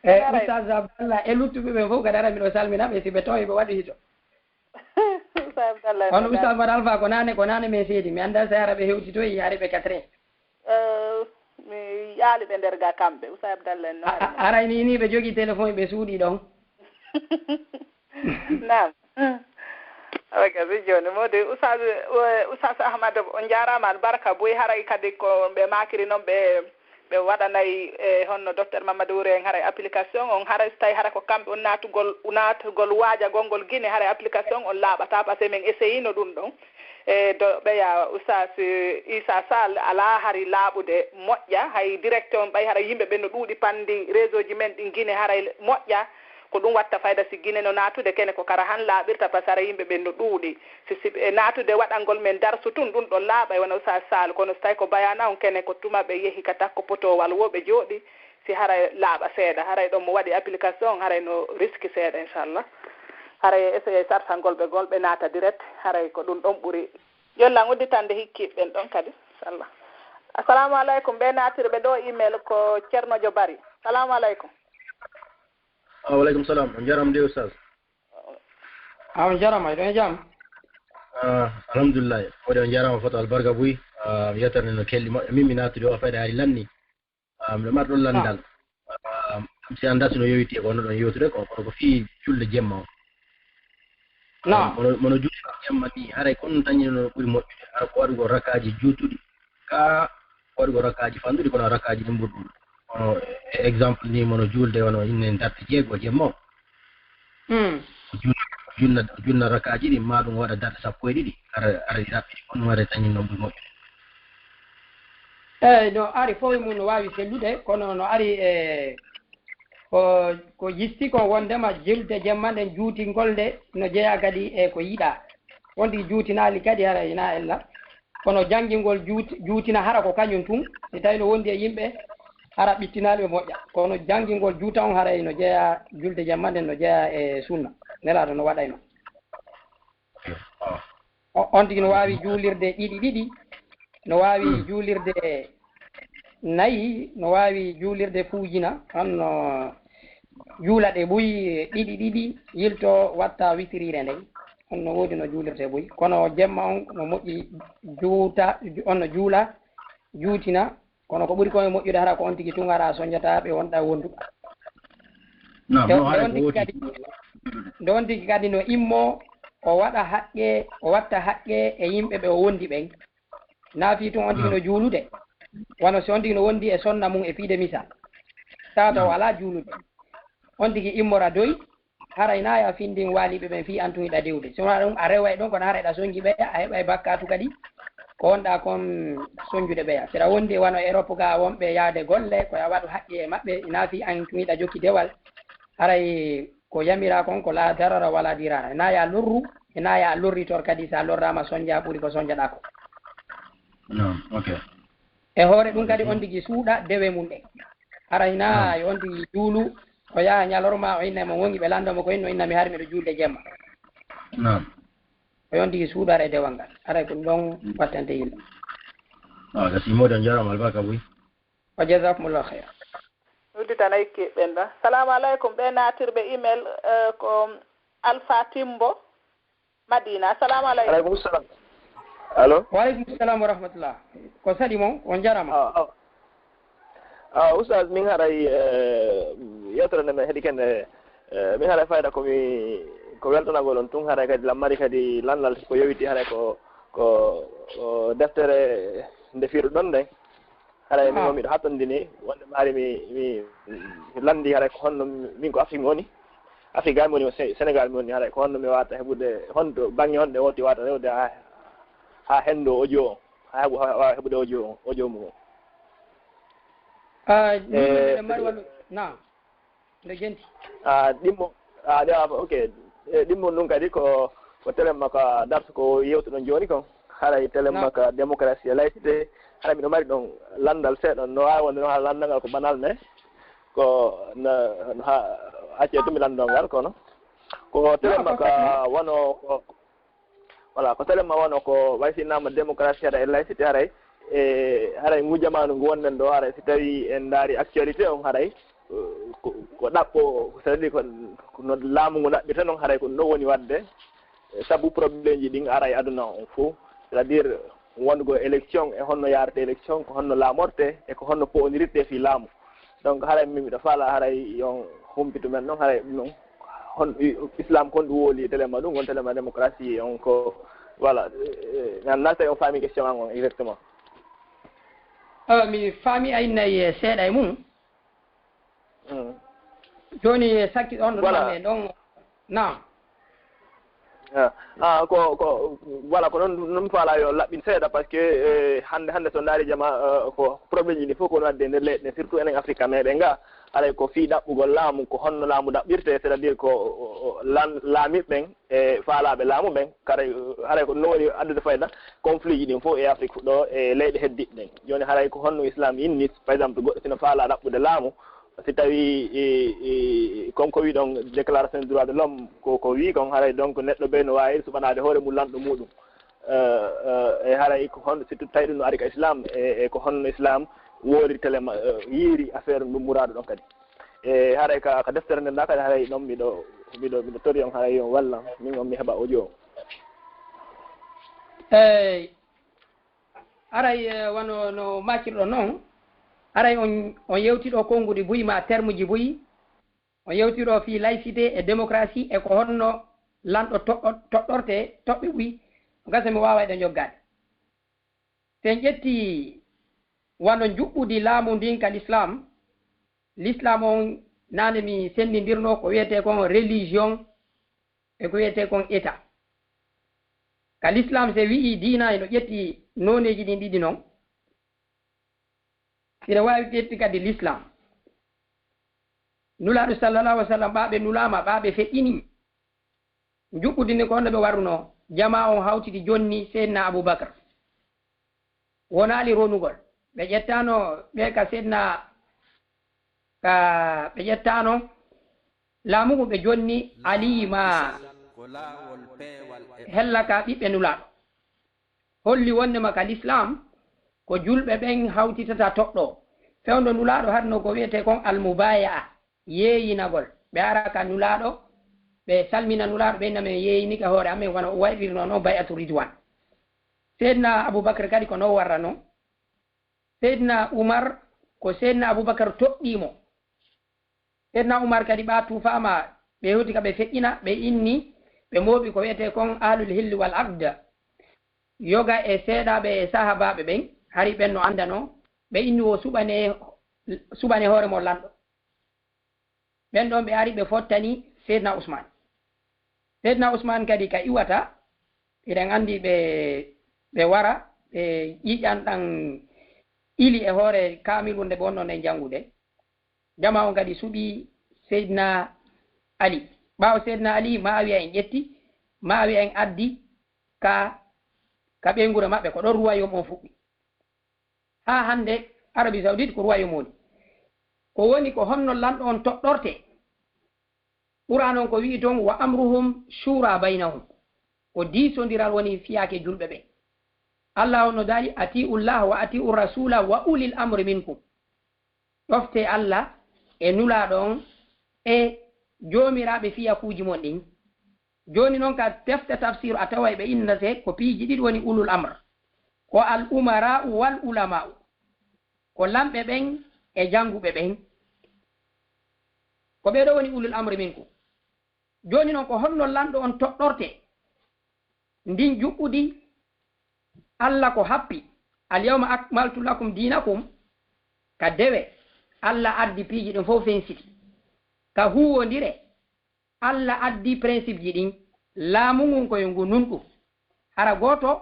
e oustaz Abdallah e luttuɓe ɓe fof kadi ara miɗo salminaɓe si ɓe tawi ɓe waɗi hito on oustaz Modou Alpha ko nane min seedi mi anda so ara ɓe hewtitoyi yaari ɓe 4 mi yaali ɓe nder ga kamɓe oustaz Abdallah en aray ni ɓe jogui téléphone ɓe suuɗi ɗon nam awagasi joni modi oustaz Ahmad on jarama albarka boyi haray kadi ko ɓe makiri noon ɓe waɗanayi e honno docteur Mamadou Wuri en haray application on haray so tawi hara ko kamɓe on natugol waajagolngol Guinée haray application on laaɓata par ce que min essayino ɗum ɗon e do ɓeya oustaz Issa Sall ala hari laaɓude moƴƴa hay direct on ɓay haray yimɓe ɓe no ɗuuɗi pandi réseau ji men ɗin Guinée haray moƴƴa ko ɗum watta fayda si Guinée no natude kene ko kara han laaɓirta par ce que ara yimɓe ɓen no ɗuuɗi si natude waɗalngol men darsu tun ɗum ɗon laaɓa e wona oustaz Sall kono so tawi ko bayana on kene ko tuma ɓe yeehi ka takko potowal wo ɓe jooɗi si haray laaɓa seeɗa haray ɗon mo waɗi application haray no risque seeɗa inchallah haray essaye sartangol ɓe golɓe naata direct haray ko ɗum ɗon ɓuri jollan udditande hikkiɓen ɗon kadi inchallah assalamu aleykum ɓe natirɓe ɗo email ko ceernojo Bari salamu aleykum waaleykum salam on jaram de oustaz on jarama ɗo e jaam alhamdulillah wode on jarama foto albarka boyi mi yettere no kelli moƴƴo min mi natude o fayde hari lanni miɗo mari ɗon landal si anda sino yowiti ko no ɗon yewtude kono ko fii julde jemma o mono julde jemma ni haray ko ɗum tañino ɓuuri moƴƴude hara ko waɗugol rakaji juutuɗi ka waɗugol rakaji fanduɗi kono rakaji ɗi ɓurɗuɗi ono exemple ni mono julde wono inne darde 6 jemma o junna rakaji ɗi ma ɗum waɗa darde 12 ara ɗaɓɓiɗi on waɗa tañinno ɓuuri moƴƴude eyyi no ari fof mum no wawi sellude kono no ari e ko yisti ko wondema julde jemma nden juutingol nde no jeeya kadi e ko yiiɗa wonde juutinali kadi hara ina ella kono jangingol juutina hara ko kañum tun si tawi no wondi e yimɓe hara ɓittinaɗo ɓe moƴƴa kono jangingol juuta on haray no jeeya julde jamma nden no jeeya e sunna nelaɗo no waɗayno on tigi no wawi juulirde ɗiɗi no wawi juulirde nayi no wawi juulirde fuujina on no juula ɗe ɓuyi ɗiɗi yilto watta witirire ndey on no woodi no juulirte ɓuyi kono jemma on no moƴƴi juuta on no juula juutina kono ko ɓuri koye moƴƴude hara ko on tigi tun ara soñjataɓe wonɗa wonduɓa nde on tigi kadi no immo o waɗa haqqe o watta haqqe e yimɓe ɓe o wondi ɓen naafi tun on tigi no juulude wano si on tigi no wondi e sonna mum e fiide misal tawata o ala juulude on tigi immora doy haray naya findin waaliɓe ɓen fi an tun iɗa dewde sona ɗum a rewa e ɗon kono hara iɗa soñji ɓeya a heɓa e bakkatu kadi ko wonɗa kon soñjude ɓeya seɗa wondi wano Europe ga wonɓe yaade golle koya waɗu haqqi e maɓɓe naafi an tun iɗa jokki dewal haray ko yamira kon ko la darara wala dirara naya lorru e naya lorritor kadi sa lorrama soñja ɓuuri ko soñjaɗa ko e hoore ɗum kadi on tigi suuɗa dewe mum ɗe haray na on tigi juulu o yaha ñalorma o inna mo wongi ɓe landamo ko inno inna mi hari miɗo juulde jemma o yon tigi suuɗare dewal ngal aray ko ɗum ɗon wattante yimɓe gasi moɗon jarama albaka boy o jasakumullahu khayra udditanayi keɓɓen ɗon salamu aleykum ɓe natirɓe email ko Alpha Timbo Madina assalamu aleykum aleykum salam allo waleykum salam wa rahmatullah ko saɗi moon on jarama oustaz min haray yewtere nde men heeɗi kende min haray fayda ko weltanagol on tun haray kadi lammari kadi landal ko yowiti haray ko deftere nde fiiruɗon nden haray min miɗo hattondini wonde maari mi landi haray ko honno min ko Afrique mi woni Afrique ga mi woni Sénégal mi woni haray ko honno mi wawata heɓude honto banggue honɗe woti wawata rewde ha hendo audio o ha wawa heɓude audio mum mari wallu na nde genti ɗimmo ok ɗimmo ɗum kadi ko téléma ko darto ko yewtuɗon joni kon haray téléma ko démocratie et laïcité haray miɗo mari ɗon landal seeɗa no wawi wonde no ha landangal ko banal ne ko no acce tumi landal ngal kono ko téléma ko wono ko voilà ko téléma wono ko waysinama démocratie et laïcité haray e haray ngu jamanu ngu wonnen ɗo haray si tawi en daari actualité on haray ko ɗaɓɓo c'est à dire ko no laamu ngu ɗaɓɓita noon haray ko ɗum ɗo woni wadde sabu probléme ji ɗin ara e aduna on fof c'est à dire wongo élection e honno yarate élection ko honno laamorte e ko honno po'onirirte fi laamu donc haray min miɗo faala haray yon humpito men noon haray ɗum noon hon islam kon ɗum wooli téléma ɗum gon téléma démocratie on ko voilà nasta on faami question an on exactement mi faami aynayi seeɗa e mum joni sakki ɗon ɗo ɗame ɗon na ko voilà ko noon faala yo laɓɓin seeɗa par ce que hande so daari jama ko probléme ji ɗi fof kono wadde nder leyɗe surtout enen afrique meɗen ga haray ko fii ɗaɓɓugol laamu ko honno laamu ɗaɓɓirte c'est à dire ko laamiɓɓen e faalaɓe laamu ɓen haray ko no woni addude fayda conflit ji ɗin fof e afrique ɗo e leyɗe heddiɓe ɗen joni haray ko honno islam inni par exemple goɗɗo sino faala ɗaɓɓude laamu si tawi konko wi ɗon déclaration des droits de l'homme ko wi kon haray donc neɗɗo ɓe no wawi suɓanade hoore mum lanɗo muɗum e haray ko honno surtout tawi ɗum no ari ka islam e ko honno islam woori téléma yiiri affaire ɗum muraɗo ɗon kadi e haray ka deftere nde nda kadi haray ɗon miɗo tori on haray on walla min on mi heɓa audio eyyi aray wono no maccirɗo noon aray on yewtiɗo konngudi buyi ma terme ji buyi on yewtiɗo fi laïcité e démocratie e ko honno lanɗo toɗɗorte toɓɓe ɓuyi gasa mi wawa ɗe joggade sen ƴetti wano juɓɓudi laamu ndin ka l'islam on nane mi sendindirno ko wiyete kon religion e ko wiyete kon état ka l'islam se wi'i diina eno ƴetti noneji ɗin ɗiɗi noon sina wawi ƴetti kadi l'islam nulaɗo sallallahu alih wa sallam ɓaɓe nulama ɓaɓe feƴƴini juɓɓudi ni ko honno ɓe waruno jama on hawtiti jonni seydna aboubacre wonali ronugol ɓe ƴettano ɓe ka sedna ka ɓe ƴettano laamugu ɓe jonni ali ma hella ka ɓiɓɓe nulaɗo holli wondema ka l'islam ko julɓe ɓen hawtitata toɗɗo fewndo nulaɗo hatno ko wiyete kon almubaya yeeyinagol ɓe ara ka nulaɗo ɓe salmina nulaɗo ɓe namen yeeyinika hoore amen wona o waɗirno noon bayatu ridwan seydna aboubacre kadi ko non warra noon seydna oumar ko seydna aboubacre toɗɗimo seydna oumar kadi ɓa tufama ɓe hewti ka ɓe feƴƴina ɓe inni ɓe mooɓi ko wiyete kon alul hilli wal abda yoga e seeɗaɓe e sahabaɓe ɓen hari ɓen no andano ɓe inni o suɓane hoore mo lanɗo ɓen ɗon ɓe ari ɓe fottani seydna ousmane seydna ousmane kadi ka iwata eɗen andi ɓe wara ɓe ƴiƴan ɗan ili e hoore kamilu nde ɓe wonno nde janngude jama on kadi suɓi seydna ali ɓaawo seydna ali maawiya en ƴetti maawiya en addi ka ɓeygure maɓɓe ko ɗon ruwayom on fuɗɗi ha hande Arabie Saoudite ko ruwayom woni ko woni ko honno lanɗo on toɗɗorte ɓuran on ko wi toon wa amruhum shura baynahum ko diisodiral woni fiyake julɓe ɓe Allah on no daari atiullah wa atiu rasula wa ulil amri minkum ɗofte Allah e nulaɗo on e joomiraɓe fiyakuji mon ɗin joni noon ka defte tafsir a tawa ɓe innate ko piiji ɗiɗi woni ulul amre ko al umara wal ulama ko lamɓe ɓen e janguɓe ɓen ko ɓeɗo woni ulul amre minkum joni noon ko honno lanɗo on toɗɗorte ndin juɓɓudi Allah ko happi al yawma akmaltu lakum dinakum ka dewe Allah addi piiji ɗin fof fensiti ka huwodire Allah addi principe ji ɗin laamu ngun koye ngu nunɗum hara goto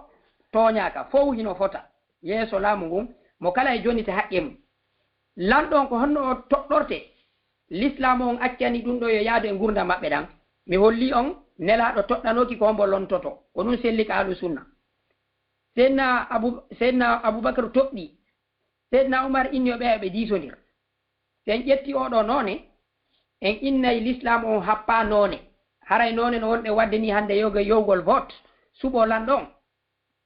toñaka fof hino fota yeeso laamu ngun mo kala e joni te haqqe mum lanɗon ko honno o toɗɗorte l'islam on accani ɗum ɗo yo yaadu e gurdam maɓɓe ɗan mi holli on nelaɗo toɗɗanoki ko hombo lontoto ko ɗum selli ka ahlu sunna seydna aboubacre toɗɗi seydna oumar inni o ɓe ɓe diisodir sen ƴetti oɗo noone en innayi l'islam on happa noone haray noone no wonɓe wadde ni hande yowgol vote suɓo lanɗon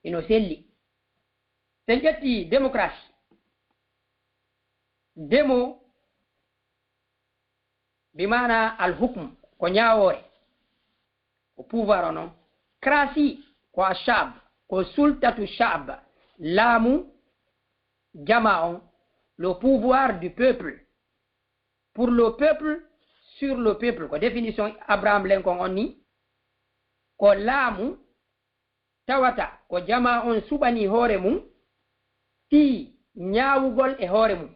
ino selli sen ƴetti démocratie demo bimana alhukm ko ñawore ko pouvoir o noon cratie ko a shab ko sultatu shab laamu jama on le pouvoir du peuple pour le peuple sur le peuple ko définition Abraham Lincoln on ni ko laamu tawata ko jama on suɓani hoore mum ti ñaawugol e hoore mum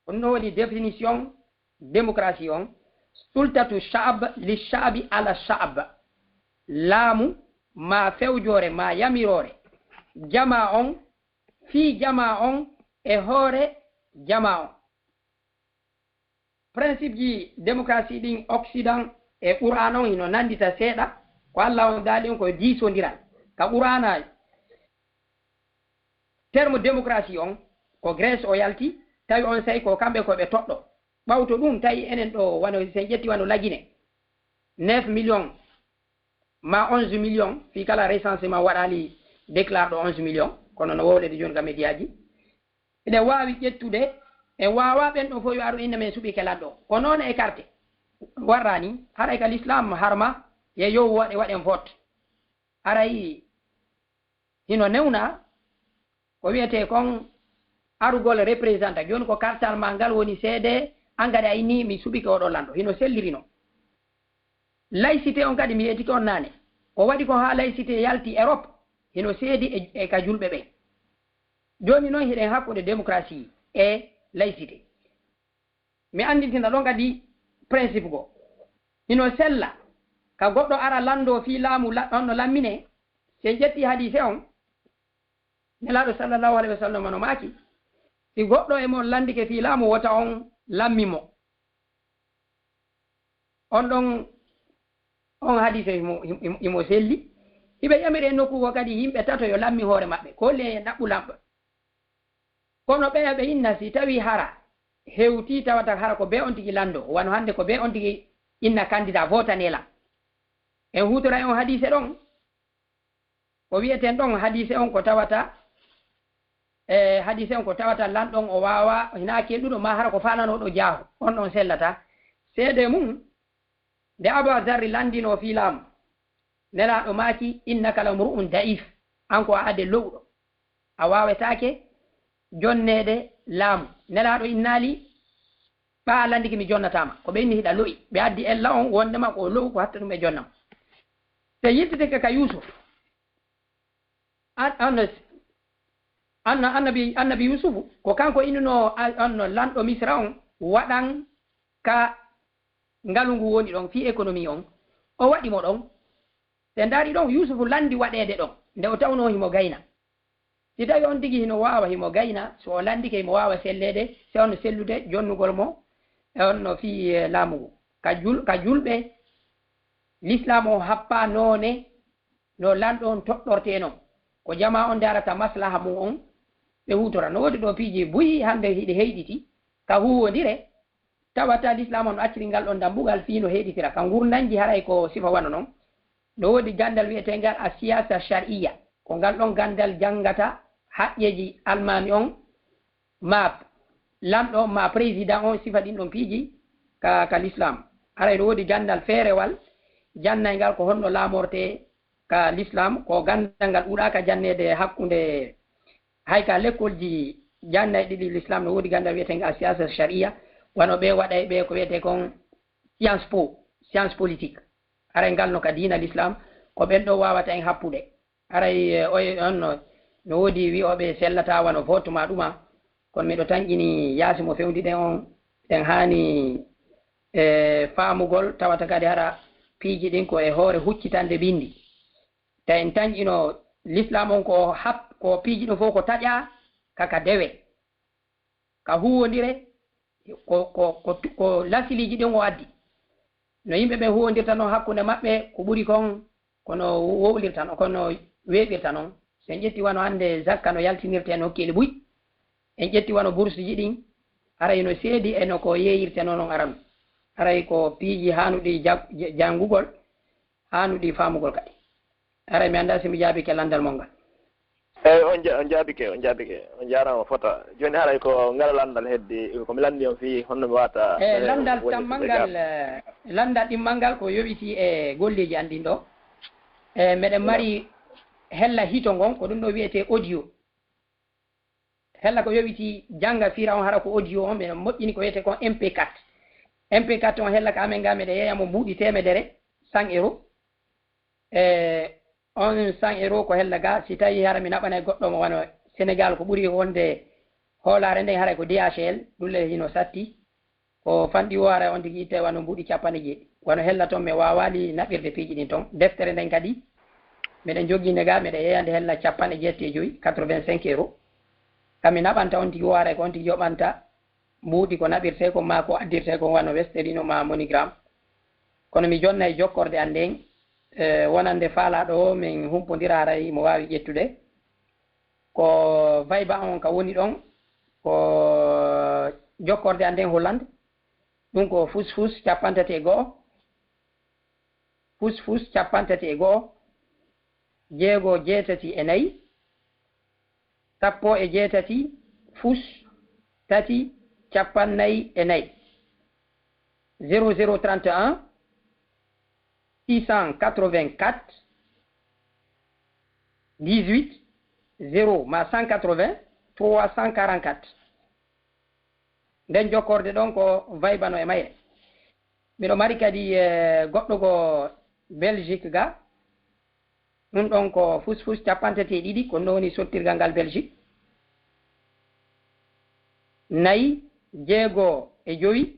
on no woni définition démocratie on sultatu sha'b li sha'bi ala sha'b laamu ma fewjore ma yamirore jama on fi jama on e hoore jama on principe ji démocratie ɗin occident e qur'an on ino nandita seeɗa ko Allah on daali on koye diisodiral ka qur'ana terme démocratie on ko Grèce o yalti tawi on sayi ko kamɓe koɓe toɗɗo ɓawto ɗum tawi enen ɗo wano sen ƴetti wano lagine 9 millions ma 11 millions fi kala recensement waɗali déclare ɗo 11 millions kono no wowlede joni ka média ji eɗen wawi ƴettude e wawa ɓen ɗo fof yo aɗum inne men suuɓi kelan ɗo ko noon e carte warrani haray ka l'islam harma ye yow waɗen vote haray hino newna ko wiyete kon arugol représentant joni ko kartal ma ngal woni seede engade ay ni mi suɓike oɗo lanɗo hino sellirino laïcité on kadi mi yetiki on nane ko waɗi ko ha laïcité yalti Europe hino seedi e ka julɓe ɓen joni noon hiɗen hakkude démocratie e laïcité mi andintina ɗon kadi principe go hino sella ka goɗɗo ara lando fi laamu on no lammine sen ƴetti hadise on nelaɗo sallllahu alayhi wa sallam no maaki si goɗɗo e mon landike fi laamu wota on lammimo on ɗon on hadise imo selli hiɓe ƴamiri e nokkugo kadi yimɓe tato yo lammi hoore maɓɓe ko le naɓɓu lamɗo kono ɓeyaɓe inna si tawi hara hewti tawata hara ko be on tigi lando wano hannde ko be on tigi inna candidat votanela en hutora on hadise ɗon ko wiyeten ɗon hadise on ko tawata hadise on ko tawata lanɗon o wawa hina kelɗuɗo ma hara ko falanoɗo jaaho on ɗon sellata seede mum nde Aba Zarri landino fi laamu nelaɗo maaki innaka la mru'un da'if an ko a ade lowɗo a wawetake jonnede laamu nelaɗo innali ɓa landiki mi jonnatama ko ɓe inni hiɗa lo'i ɓe addi ella on wondema ko low ko hatta ɗum e jonnam te yiltiteke ka Yusuf annabi Yusufu ko kanko innuno onno lanɗo Misra on waɗan ka ngalu ngu woni ɗon fi économie on o waɗimo ɗon te ndaari ɗon Yusufu landi waɗede ɗon nde o tawno himo gayna si tawi on tigi hino wawa himo gayna so o landike himo wawa sellede se on sellude jonnugol mo e on no fi laamu ngu ka julɓe l'islam o happa noone no lanɗo on toɗɗorte noon ko jama on darata maslaha mum on ɓe hutora no wodi ɗo piiji buyi hande hiɗi heyɗiti ka huwodire tawata l'islam on acciri ngal ɗon dambugal fiino heɗitira ka gurdanji haray ko sifa wano noon no wodi gandal wiyetengal a siyasa shar'iyya ko ngal ɗon gandal jangata haƴƴeji almami on ma lamɗo ma président on sifa ɗin ɗon piiji ka l'islam haray no wodi gandal feerewal jannaygal ko honno laamorte ka l'islam ko gandal ngal ɓuuɗaka jannede hakkunde hay ka lekkolji jannay ɗiɗi l'islam no wodi gandal wiyetengal a siyasa shar'iyya wano ɓe waɗay ɓe ko wiyete kon science politique aray ngal no ka diina l'islam ko ɓen ɗo wawata en happude aray on no wodi wi'oɓe sellata wano votuma ɗuma kono miɗo tanƴini yaasi mo fewdiɗen on en hani faamugol tawata kadi hara piiji ɗin ko e hoore huccitande bindi ta en tanƴino l'islam on ko piiji ɗo fof ko taƴa kaka dewe ka huwodire ko lasiliji ɗin o addi no yimɓe ɓe huwodirta noon hakkunde maɓɓe ko ɓuri kon kono wowlirta noon kono weeɓirta noon so en ƴetti wano hannde zakka no yaltinirte en hokkili ɓuy en ƴetti wano bourse ji ɗin aray no seedi eno ko yeeyirte noon on aranu aray ko piiji hanuɗi janngugol hanuɗi faamugol kadi aray mi annda simi jaabike landal mon ngal eyyi on jaabike on jarama fota joni haray ko ngal landal heddi komi landi on fi honno mi wata landal tammal ngal landal ɗimmal ngal ko yoɓiti e golleji an ɗin ɗo meɗen mari hella hito ngon ko ɗum ɗo wiyete audio hella ko yoɓiti janga fira on hara ko audio on ɓe moƴƴini ko wiyete kon MP4 MP4 on hella ka amen ga meɗe yeyamo mbuuɗi temedere 100 euros on 100 euros ko hella ga si tawi hara mi naɓanay goɗɗo mo wano Sénégal ko ɓuri wonde hoolare nden haray ko DHL ɗulle hino satti ko fanɗi o haray on tigi itte wano mbuuɗi 50 wano hella toon mi wawali naɓirde piiji ɗin toon deftere nden kadi miɗen jogginde ga miɗe yeyande hella 75 85 euros kami naɓanta on tigi o haray ko on tigi yoɓanta mbuuɗi ko naɓirte ko ma ko addirte ko wano westerino ma MoneyGram kono mi jonna e jokkorde an nden wonande faalaɗo o min humpodira haray mo wawi ƴettude ko Viber on ka woni ɗon ko jokkorde an nden Hollande ɗum ko fus 31 fus 31 jeego 64 168 fus 3 54 0031 684 18 0 ma 180 344 nden jokkorde ɗon ko vaybano e mayre miɗo mari kadi goɗɗo ko Belgique ga ɗum ɗon ko fus 32 ko nowoni sottirgal ngal Belgique 4 jeego e 5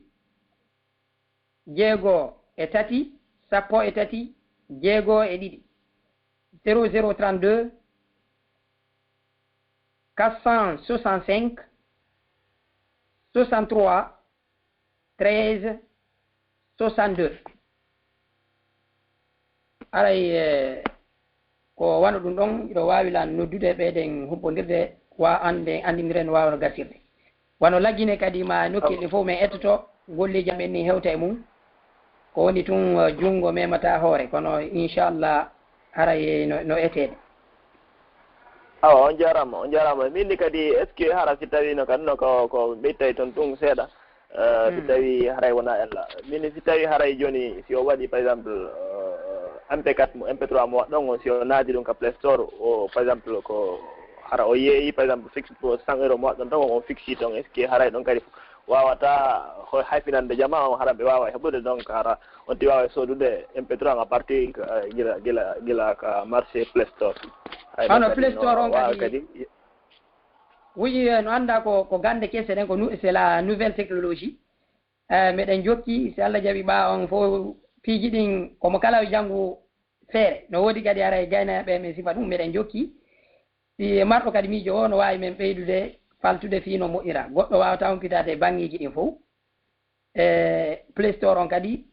jeego e 3 sappo e 3 jeego e 2 0032 465 63 13 62 aray ko wano ɗum ɗon iɗo wawi lan noddude ɓeeɗen humpodirde wa andiniren wawano gasirde wano laggine kadi ma nokkiɗe fof min ettoto golliji amen ni hewta e mum ko woni tun junngo memata hoore kono inchallah haray no etede awa on jarama min ni kadi est ce que hara si tawi no kadi no ko ɓeytay toon tun seeɗa si tawi haray wona ella min si tawi haray joni si o waɗi par exemple MP4 mo MP3 mo waɗɗon o si o naadi ɗum ka Play Store o par exemple ko hara o yeeyi par exemple fixe pour 100 € mo waɗɗon tan on fixi toon est ce que haray ɗon kadi wawata hayfinande jama on hara ɓe wawa heɓude donc hara on ti wawa sodude MP3 à partir gila ka marché Play Store ano Play Store on kadi oui no anda ko gande kesse ɗen ko c'est la nouvelle technologie meɗen jokki si Allah jaɓi ɓa on fo piiji ɗin komo kala janngu feere no woodi kadi ara e gaynaɓe men sifa ɗum meɗen jokki si marɗo kadi miijo o no wawi men ɓeydude faltude fii no moƴƴira goɗɗo wawata humpitade bangiji ɗin fof Play Store on kadi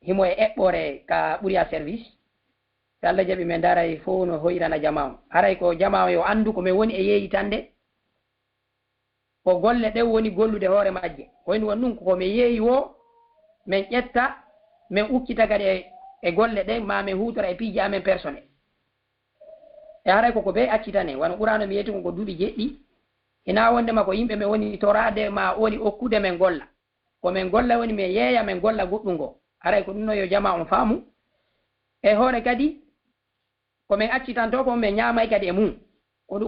himo e eɓɓore ka ɓuuri a service si Allah jaɓi men daray fof no hoyrana jama o haray ko jama o yo andu ko min woni e yeeyitande ko golle ɗe woni gollude hoore majje koyni won ɗum ko min yeeyi o min ƴetta min ukkita kadi e golle ɗe ma min hutora e piiji amen personnel e haray koko be accitane wano ɓurano mi yeeti ko duuɓi jeɗɗi ina wondema ko yimɓe min woni torade ma woni okkude men golla ko min golla woni min yeeya min golla goɗɗum ngo haray ko ɗum no yo jama on faamu e hoore kadi komin accitanto ko min ñaamay kadi e mum ko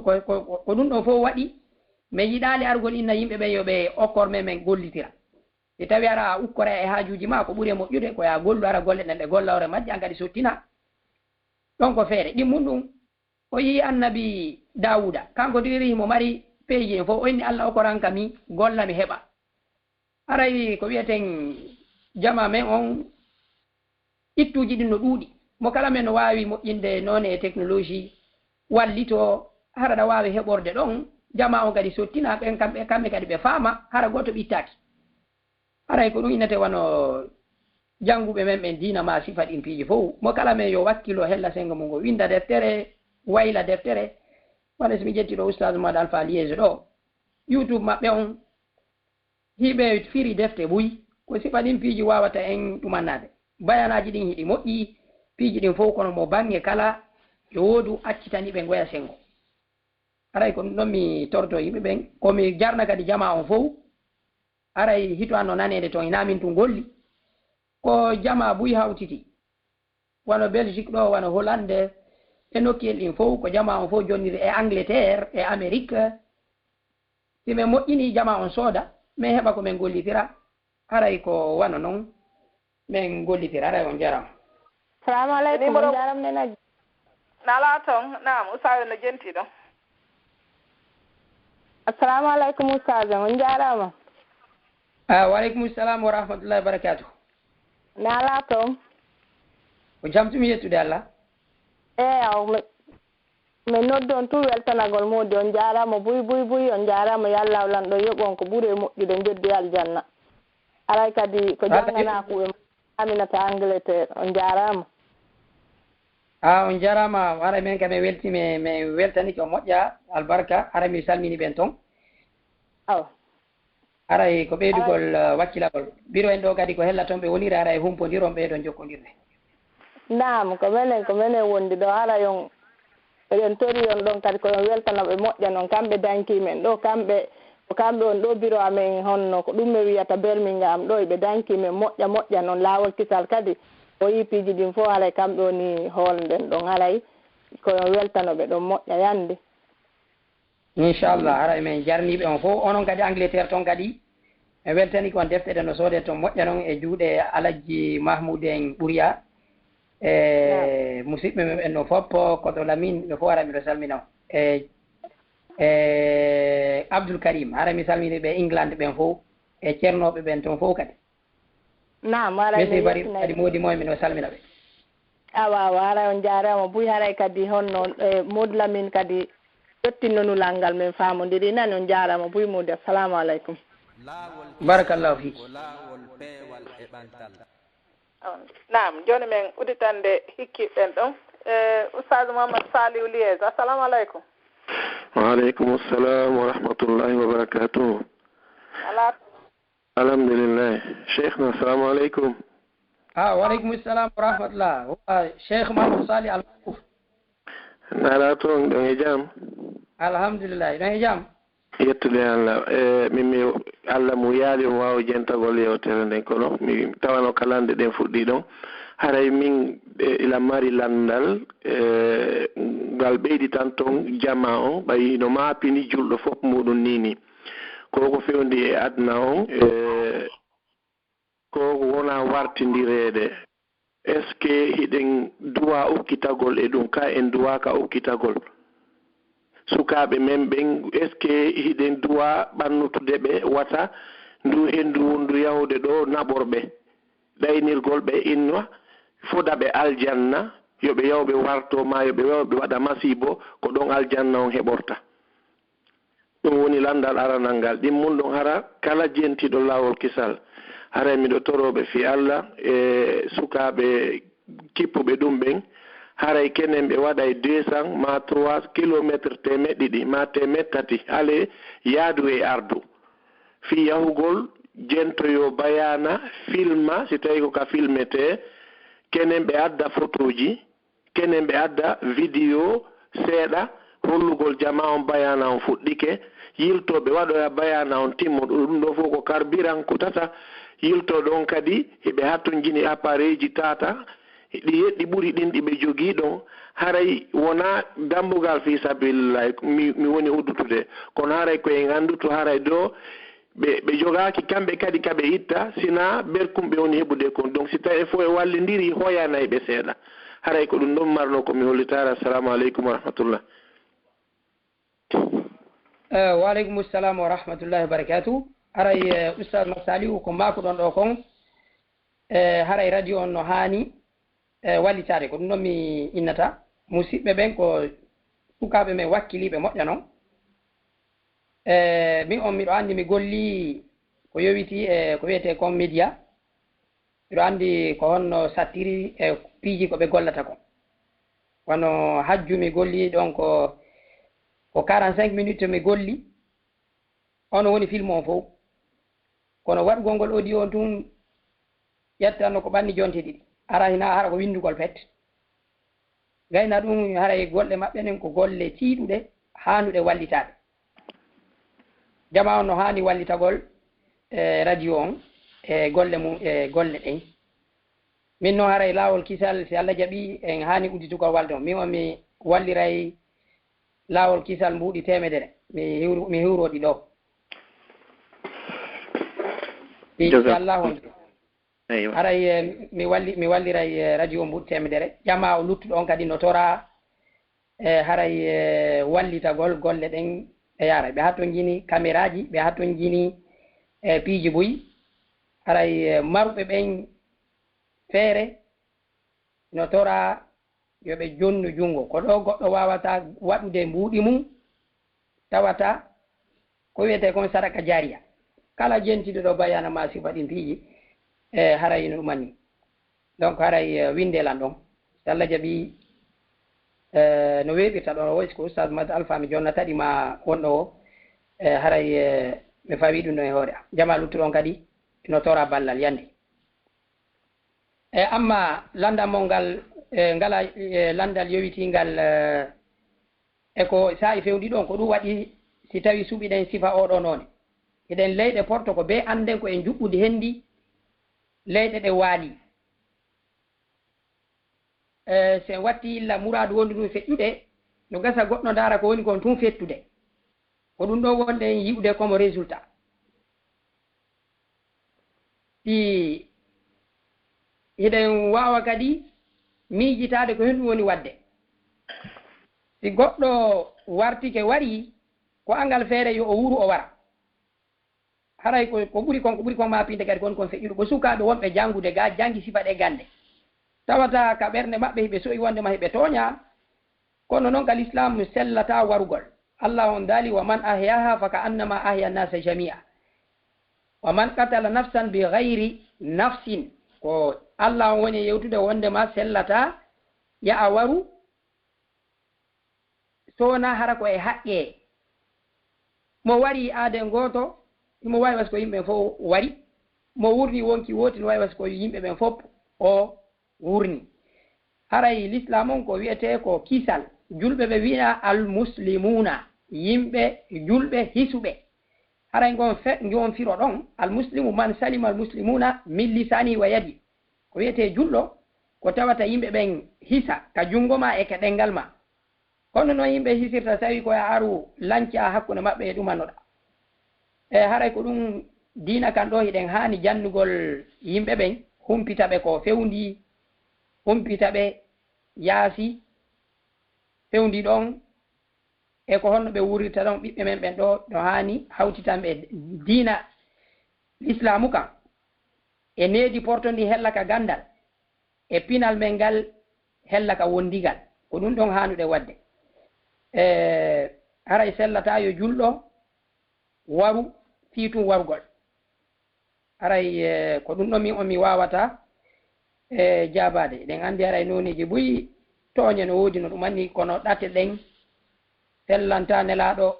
ɗum ɗo fof waɗi min yiɗali argol inna yimɓe ɓe yoɓe okkor men gollitira si tawi ara ukkora e haajuji ma ko ɓuuri e moƴƴude ko ya gollu ara golle ɗen ɗe golla hoore majje an kadi sottina ɗon ko feere ɗimmum ɗum o yii annabi Dawuda kanko diri mo mari peeji en fof o inni Allah okkoranka mi golla mi heɓa aray ko wiyeten jama men on ittuji ɗin no ɗuuɗi mo kala men no wawi moƴƴinde noon e technologie wallito hara ɗa wawi heɓorde ɗon jama on kadi sottina ɓen kamɓe kadi ɓe faama hara goto ɓittaki haray ko ɗum innete wano jannguɓe men ɓen diina ma sifa ɗin piiji fof mo kala men yo wakkilo hella sengo mum ngo winda deftere wayla deftere wala somi ƴettiɗo oustade maɗa Alpha Liége ɗo YouTube maɓɓe on hiɓe firi defte ɓuyi ko sifa ɗin piiji wawata en ɗumannade bayanaji ɗin hiɗi moƴƴi piiji ɗin fof kono mo bange kala yo woodu accitani ɓe goya sengo aray ko ɗum ɗon mi torto yimɓe ɓen komi jarna kadi jama on fof aray hito anno nanede toon inamin tun golli ko jama ɓuyi hawtiti wano Belgique ɗo wano Hollande e nokkiyel ɗin fof ko jama on fof jonniri e Angleterre e Amérique si min moƴƴini jama on sooda min heɓa ko min gollitira haray ko wano noon min gollitira haray on jarama salamu aleykum on jaram nena nala toon nam usawe no jenti ɗon assalamu aleykum ustade on jarama waleykum salam wa rahmatullahi wa barakatuh nala toon ko jam tumi yettude Allah aw min noddon tout weltanagol modi on jarama buy on jarama yallah lanɗo yoɓon ko ɓuuri e moƴƴude jeddi aljanna aray kadi ko janganaku e aminata Angleterre on jarama on jarama ara men kam mi welti mi weltani ko moƴƴa albarka ara mi salmini ɓen toon aw aray ko ɓeydugol wakkilagol biro en ɗo kadi ko hella toon ɓe woniri ara e humpodiron ɓeɗon jokkodirde naam ko menen wondi ɗo ara yon eɗen tori on ɗon kadi koyon weltanoɓe moƴƴa noon kamɓe danki men ɗo kamɓe on ɗo biro amen honno ko ɗum ɓe wiyata Birmingham ɗo eɓe danki men moƴƴa noon laawol kisal kadi o yi piiji ɗin fof haray kamɓe woni hoolden ɗon haray koyon weltanoɓe ɗon moƴƴa yande inchallah haray min jarniɓe on fof onon kadi Angleterre toon kadi mi weltani kon defte ɗe no soode toon moƴƴa noon e juuɗe Alhaji Mahmoud en Ɓuriya e musidɓe men ɓen ɗo fof koto Lamine ɓe fof hara miɗo salmina e Abdoul Karim hara mi salmini ɓe England ɓen fof e ceernoɓe ɓen toon fof kadi mesi bari kadi moodi moye miɗo salmina ɓe awa haray on jarama buy haray kadi honno Modou Lamine kadi ƴettinno nulal ngal min famodiri nani on jarama buy Modou assalamu aleykum barakallahu fiki naam joni men uditande hikkiɓen ɗon Ustaz Muhammad Saliou Liez. Assalamu alaikum. Wa alaikum assalam wa rahmatullahi wa barakatuh. Alhamdulillah. Sheikhna, assalamu alaikum. Wa alaikum assalam wa rahmatullah. Sheikh Muhammad Salih Al-Kuf. Nala ton don jam. Alhamdulillah, don jam. Yettude Allah mimi Allah mu yaali waaw jentagol yewtere nden kono mi tawano kalande den fuddi don haray min ila mari landal gal beedi tan ton jama on bayi no maapini juldo fop mudun nini ko fewndi e adna on ko wona wartindirede est ce que hiden duwa ukkitagol e dum ka en duwa ka ukkitagol sukaɓe men ɓen est ce que hiɗen duwa ɓannutude ɓe wata ndu hendu wondu yahude ɗo naɓorɓe ɗaynirgol ɓe inna fodaɓe aljanna yoɓe yawɓe warto ma yoɓe yawɓe waɗa masibo ko ɗon aljanna on heɓorta ɗum woni landal aranal ngal ɗimmum ɗon hara kala jentiɗo lawol kisal hara miɗo toroɓe fi Allah e sukaɓe kippuɓe ɗum ɓen haray kenen ɓe waɗay 200 ma 3 kilométre temeɗɗiɗi ma temettati ale yaadu e ardu fi yahugol jentoyo bayana filma si tawi ko ka filmete kenen ɓe adda photoji kenen ɓe adda vidéo seeɗa hollugol jama on bayana on fuɗɗike yiltoɓe waɗoya bayana on timmuɗo ɗum ɗo fof ko carburant ko tata yiltoɗo on kadi heɓe hatton jini appareil ji tata ɗi yeɗɗi ɓuri ɗin ɗi ɓe jogii ɗon haray wona dambugal fi sabilillah mi woni uddutude kono haray koye ngannduto haray do ɓe jogaaki kamɓe kadi kaɓe itta sina berkumɓe woni heɓude kon donc si tawi fof e wallidiri hoyanayi ɓe seeɗa haray ko ɗum ɗon marno komi hollitare. Assalamu aleykum wa rahmatullah. Wa aleykum assalam wa rahmatullahi wa barakatuh. haray Ustaz Saliou ko maako ɗon ɗo kon haray radio on no haani wallitade ko ɗum ɗon mi innata musidɓe ɓen ko sukaɓe men wakkiliɓe moƴƴa noon min on miɗo andi mi golli ko yowiti ko wiyete comme média miɗo andi ko honno sattiri e piiji ko ɓe gollata ko wono hajju mi golli ɗon ko 45 minutes mi golli ono woni film on fof kono waɗugol ngol audio on tun ƴettanno ko ɓanni jonte ɗiɗi ara hina hara ko windugol pet gayna ɗum haray golle maɓɓe nen ko golle tiiɗuɗe hanuɗe wallitade jama on no hani wallitagol radio on e golle mum e golle ɗen min noon haray laawol kisal si Allah jaɓi en hani udditugol walde on min on mi walliray laawol kisal mbuuɗi temedere mi hiwroɗi ɗo inchallahu on haray mi walliray radio mbuɗi temedere jama o luttuɗo on kadi no tora haray wallitagol golle ɗen e yara ɓe hatton jini caméra ji ɓe hatton jini piiji boyi haray maruɓe ɓen feere no tora yoɓe jonnu jungo ko ɗo goɗɗo wawata waɗude mbuuɗi mum tawata ko wiyete kon sadaka jariya kala jentiɗo ɗo bayana ma sifa ɗin piiji haray no ɗumanni donc haray windelan ɗon so Allah jaɓi no weɓirta ɗon o woysi ko oustad mad alpha mi jonnataɗi ma wonɗo o haray mi fawi ɗum ɗon e hoore am jama luttuɗon kadi no tora ballal yande amma landamol ngal ngala landal yowitingal eko sa'i fewndi ɗon ko ɗum waɗi si tawi suɓiɗen sifa oɗo noone eɗen leyɗe porto ko be anden ko en juɓɓude hendi leyɗe ɗe waali se watti illa muradu wondu ɗum feƴƴuɗe no gasa goɗɗo dara ko woni kon tun fettude ko ɗum ɗo wonɗen yi'ude comme résultat si eɗen wawa kadi miijitade ko hen ɗum woni wadde si goɗɗo wartike wari ko angal feere yo o wuro o wara haray ko ɓuri kon ma pinde kadi kon feƴƴuɗo ko sukaɓe wonɓe jangude ga jangi sifa ɗe gande tawata ka ɓernde maɓɓe hiɓe soyi wondema hiɓe tooña kono noon ka l'islam sellata warugol Allah on daali wa man ahyaha fa ka annama ahya nasa jamia wa man qatala nafsan bi gayri nafsin ko Allah on woni yewtude wondema sellata ya a waru sona hara ko e haqqe mo wari aade ngoto mo wawi was ko yimɓe fof wari mo wurni wonki woti no wawi was ko yimɓe ɓen fof o wurni haray l'islam on ko wiyete ko kisal julɓe ɓe wiya almuslimuna yimɓe julɓe hisuɓe haray gon firo ɗon almuslimu man salima almuslimuna min lisani wa yadi ko wiyete julɗo ko tawata yimɓe ɓen hisa ka jungo ma e ka ɗengal ma kono noon yimɓe hisirta tawi koye aru lanca hakkude maɓɓe e ɗumannoɗa e haray ko ɗum diina kan ɗo hiɗen hani jannugol yimɓe ɓen humpita ɓe ko fewndi humpita ɓe yaasi fewndi ɗon e ko honno ɓe wurirta ɗon ɓiɓɓe men ɓen ɗo no hani hawtitan ɓe diina l'islamu kam e needi portondi hella ka gandal e pinal men ngal hella ka wondigal ko ɗum ɗon hanuɗe wadde haray sellata yo julɗo waru fiitum warugol haray ko ɗum ɗon min on mi wawata jabade ɗen andi haray noniji ɓuyi toñe no woodi no ɗum anni kono ɗate ɗen sellanta nelaɗo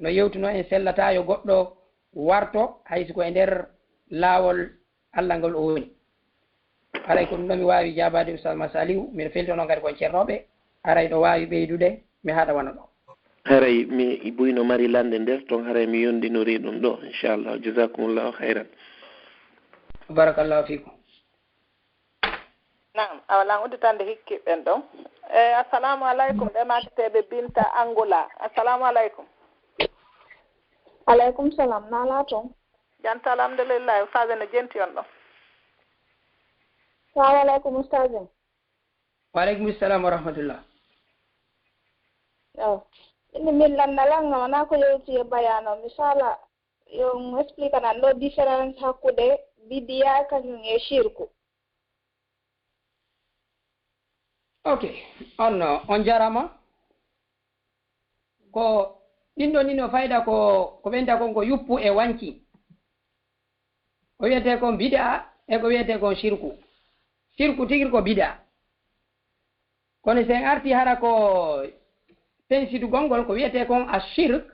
no yewtuno en sellata yo goɗɗo warto hayso ko e nder laawol allah ngol o woni haray ko ɗum ɗon mi wawi jabade oustad Masalihu min feltono kadi kon ceernoɓe haray ɗo wawi ɓeydude mi haɗa wona ɗo haray mi ɓuyno mari lande nder toon haray mi yondinori ɗum ɗo inchallah jasakumullahu hayran barakallahu fikum naam a walan udditande hikkiɓen ɗon assalamu aleykum ɗe makiteɓe Binta Angola assalamu aleykum aleykum salam nala toon janta alhamdulillah ustade no jenti on ɗon salamu aleykum ustade waleykum salam wa rahmatullah ini min lannalanga wona ko yewti e bayano misala yo explique nan ɗo différence hakkude bidiya kañum e shirku ok on jarama ko ɗinɗo ni no fayda ko ɓenta kon ko yuppu e wanki ko wiyete kon bid'a e ko wiyete kon shirku tigir ko bid'a kono sen arti hara ko pensidugol ngol ko wiyete kon a shirk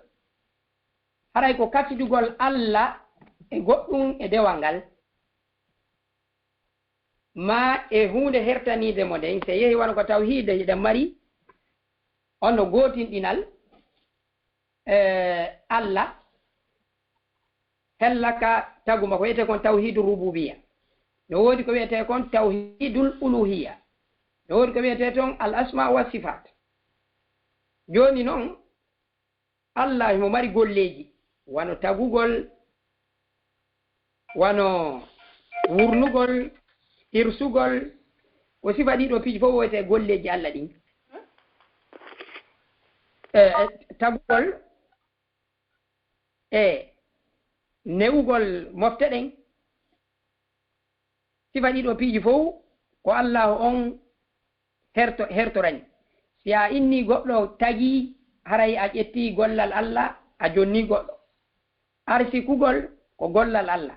haray ko kaccitugol Allah e goɗɗum e dewal ngal ma e hunde hertanide mo nden so yehi wona ko tawhide hiɗen mari on no gootinɗinal Allah hellaka taguma ko wiyete kon tawhidu rububiya no woodi ko wiyete kon tawhidul uluhiya no woodi ko wiyete toon al asma wa sifat joni noon Allah mo mari golleji wano tagugol wano wurnugol hirsugol ko sifa ɗiɗo piiji fof woyte golleji Allah ɗin tagugol e newugol mofte ɗen sifa ɗiɗo piiji fof ko Allah on hertorani si a inni goɗɗo tagi haray a ƴetti gollal Allah a jonni goɗɗo arsikugol ko gollal Allah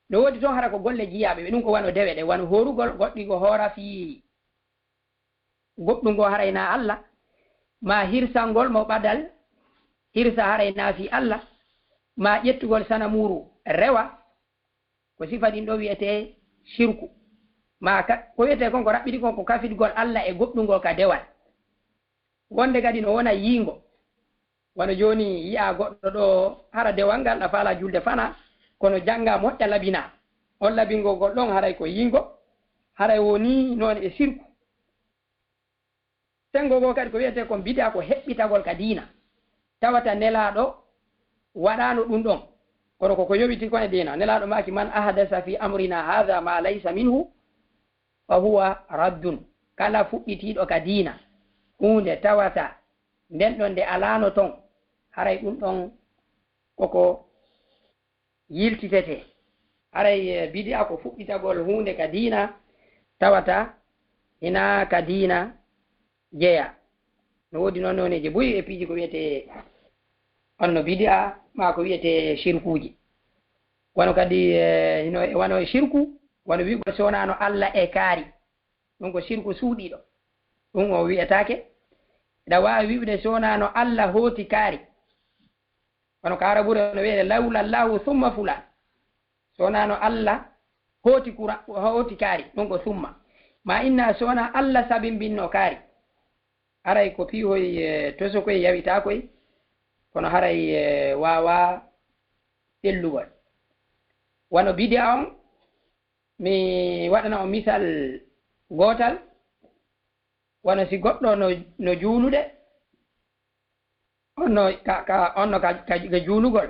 no woodi toon hara ko golle jiyaɓe ɓe ɗum ko wano dewe ɗe wano horugol goɗɗi ko hoora fi goɗɗum ngo harayna Allah ma hirsangol mo ɓadal hirsa harayna fi Allah ma ƴettugol sanamuru rewa ko sifa ɗin ɗo wiyete shirku ma ko wiyete kon ko raɓɓiɗi kon ko kafidgol Allah e goɗɗungol ka dewal wonde kadi no wona yiingo wano joni yi'a goɗɗo ɗo hara dewal ngal ɗa faala julde fana kono janga moƴƴa labina on labingo goɗɗon haray ko yiingo haray woni noon e sirku sengo go kadi ko wiyete kon bida ko heɓɓitagol ka diina tawata nelaɗo waɗano ɗum ɗon kono koko yoɓiti kon e diina nelaɗo maki man ahdasa fi amrina hadha ma laysa minhu fa huwa raddun kala fuɗɗitiɗo ka diina hunde tawata nden ɗon nde alano ton haray ɗum ɗon koko yiltitete haray bidia ko fuɗɗitagol hunde ka diina tawata hina ka diina jeeya no woodi noon noneji boyi e piiji ko wiyete onno bidia ma ko wiyete shirkuji wono kadi wano shirku wono wigo sonano Allah e kaari ɗum ko shirku suuɗiɗo ɗum o wi'etake ɗa wawi wiɓde sonano Allah hooti kaari kono ko araɓure no wiyede lawla llahu summa fulan sonano Allah hooti kaari ɗum ko summa ma inna sona Allah sabimbinno kaari haray ko piihoy toso koye yawita koye kono haray wawa ƴellugol wano bidia on mi waɗana o misal gotal wano si goɗɗo no juulude onno ka juulugol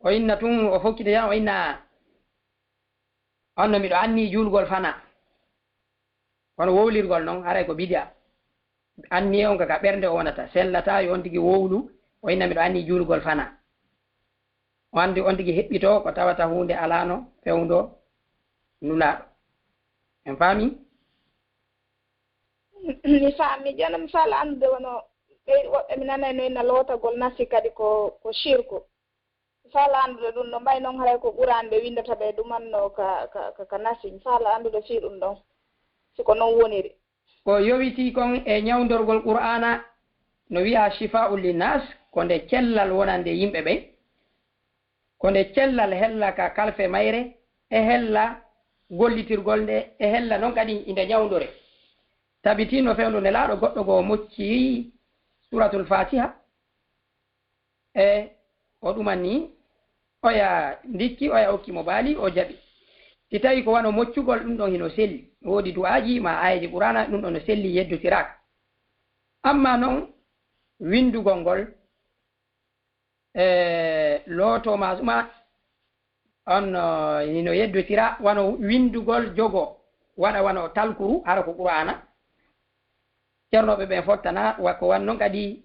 o inna tun o fokkite yan o inna onno miɗo anni juulgol fana kono wowlirgol noon haray ko bidia anni on kaka ɓernde o wonata sellata yo on tigi wowlu o inna miɗo anni juulgol fana o andi on tigi heɓɓito ko tawata hunde alano fewdo nulaɗo en faami mi faami joni mi faala andude wono ɓeyɗi woɓɓe mi nanay no inna lootagol nasi kadi ko shirku mi faala andude ɗum ɗo mbay noon haray ko ɓurani ɓe windata ɓe ɗumanno ka nasi mi faala andude fii ɗum ɗon siko noon woniri ko yowiti kon e ñawdorgol qur'ana no wiya shifa'u linnas ko nde cellal wonande yimɓe ɓe ko nde cellal hella ka kalfe mayre e hella gollitirgol nde e hella noon kadi inde ñawdore tabitino fewndo nde laaɗo goɗɗo go mocci suratul fatiha e o ɗuman ni oya ndikki oya hokkimo baali o jaɓi si tawi ko wano moccugol ɗum ɗon hino selli woodi du'aji ma ayaji qur'ana ɗum ɗon no selli yeddotiraka amma noon windugol ngol looto ma on hino yeddotira wano windugol jogo waɗa wano talkuru hara ko qur'ana ceernoɓe ɓen fottana ko wan noon kadi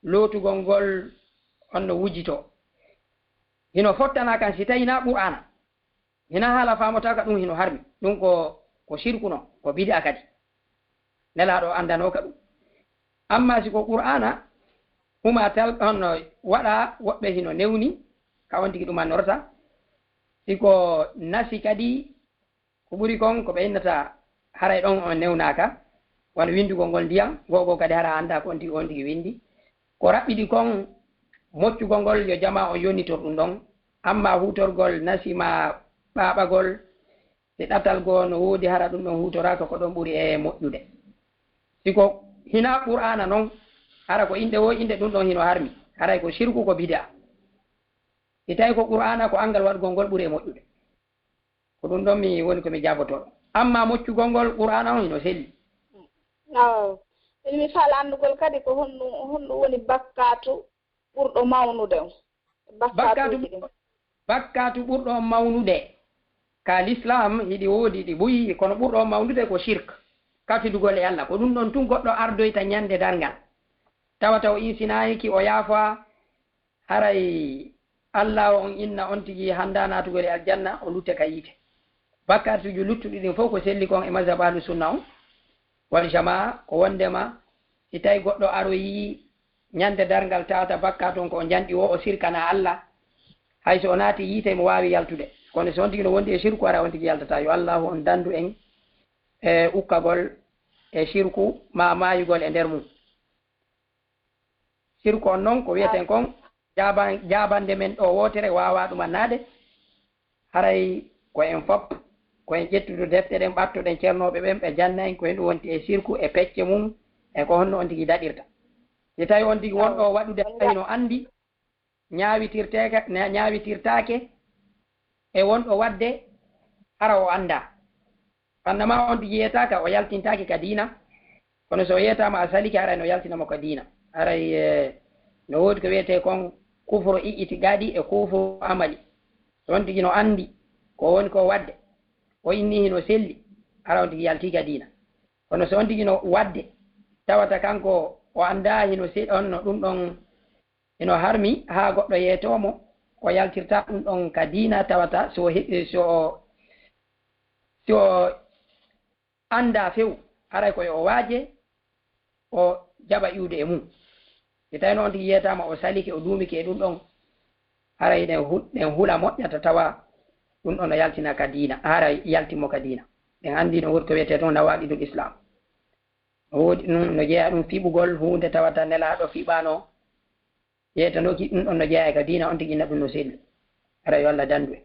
lootugol ngol on no wujito hino fottana kan si tawi na qur'ana hina haala famota ka ɗum hino harmi ɗum ko shirku non ko bid'a kadi nelaɗo andano ka ɗum amma si ko qur'ana huma tal on waɗa woɓɓe hino newni ka on tigi ɗuman norta siko nasi kadi ko ɓuri kon ko ɓe innata haray ɗon on newnaka wano windugol ngol ndiyam gogo kadi hara anda ko on tigi windi ko raɓɓiɗi kon moccugol ngol yo jama o yonitor ɗum ɗon amma hutorgol nasima ɓaɓagol e ɗatal goo no woodi hara ɗum ɗon hutoraka ko ɗon ɓuri e moƴƴude siko hina qur'ana noon hara ko inde wo inde ɗum ɗon hino harmi haray ko shirku ko bid'a si tawi ko qur'ana ko angal waɗgol ngol ɓuri e moƴƴude ko ɗum ɗon mi woni komi jabotoɗo amma moccugol ngol qur'ana on hino selli aw mi faala andugol kadi ko honɗum woni bakkatu ɓurɗo mawnude on bakkatu ɓurɗo mawnude ka l'islam hiɗi woodi ɗi ɓuyi kono ɓurɗo mawnude ko shirk kafidugol e Allah ko ɗum ɗon tun goɗɗo ardoyta ñande darngal tawata o insinayiki o yaafa haray Allah on inna on tigi handa natugol e aljanna o lutte ka yiite bakkatuji luttuɗi ɗin fof ko selli kon e mazhab ahlu sunna on wal jamaa ko wondema si tawi goɗɗo aroyi ñande darngal tawata bakka toon ko o janɗi o sirkana Allah hayso o naati yiite mo wawi yaltude kono so on tigi no wondi e shirku ara on tigi yaltata yo allahu on dandu en e ukkagol e shirku ma mayugol e nder mum shirku on noon ko wiyeten kon jabande men ɗo wotere wawa ɗumannade haray ko en fop ko en ƴettudu defte ɗen ɓattoɗen ceernoɓe ɓen ɓe janna en ko hen ɗum wonti e shirku e pecce mum e ko honno on tigi daɗirta si tawi on tigi wonɗo waɗude hino andi ñawitirtake e wonɗo wadde hara o anda fannama on tigi yeyetaka o yaltintaki ka diina kono so yeyetama a saliki haray no yaltinamo ka diina haray no woodi ko wiyete kon kufro i'itiqadi e kufro amali so on tigi no andi ko woni ko wadde o inni hino selli hara on tigi yalti ka diina kono so on tigi no wadde tawata kanko o anda hino on no ɗum ɗon ino harmi ha goɗɗo yeetomo o yaltirta ɗum ɗon ka diina tawata so anda few haray koye o waaje o jaɓa iwde e mum si tawi noon tigi yeyetama o saliki o duumiki e ɗum ɗon haray ɗen hula moƴƴata tawa ɗum ɗon no yaltina ka diina haray yaltimo ka diina ɗen andi no woni ko wiyete toon nawaɗidul islam woodi ɗum no jeeya ɗum fiɓugol hunde tawata nelaɗo fiɓano yeytanoki ɗum ɗon no jeeya ka diina on tigi ɗum no selli ara yo Allah dandu en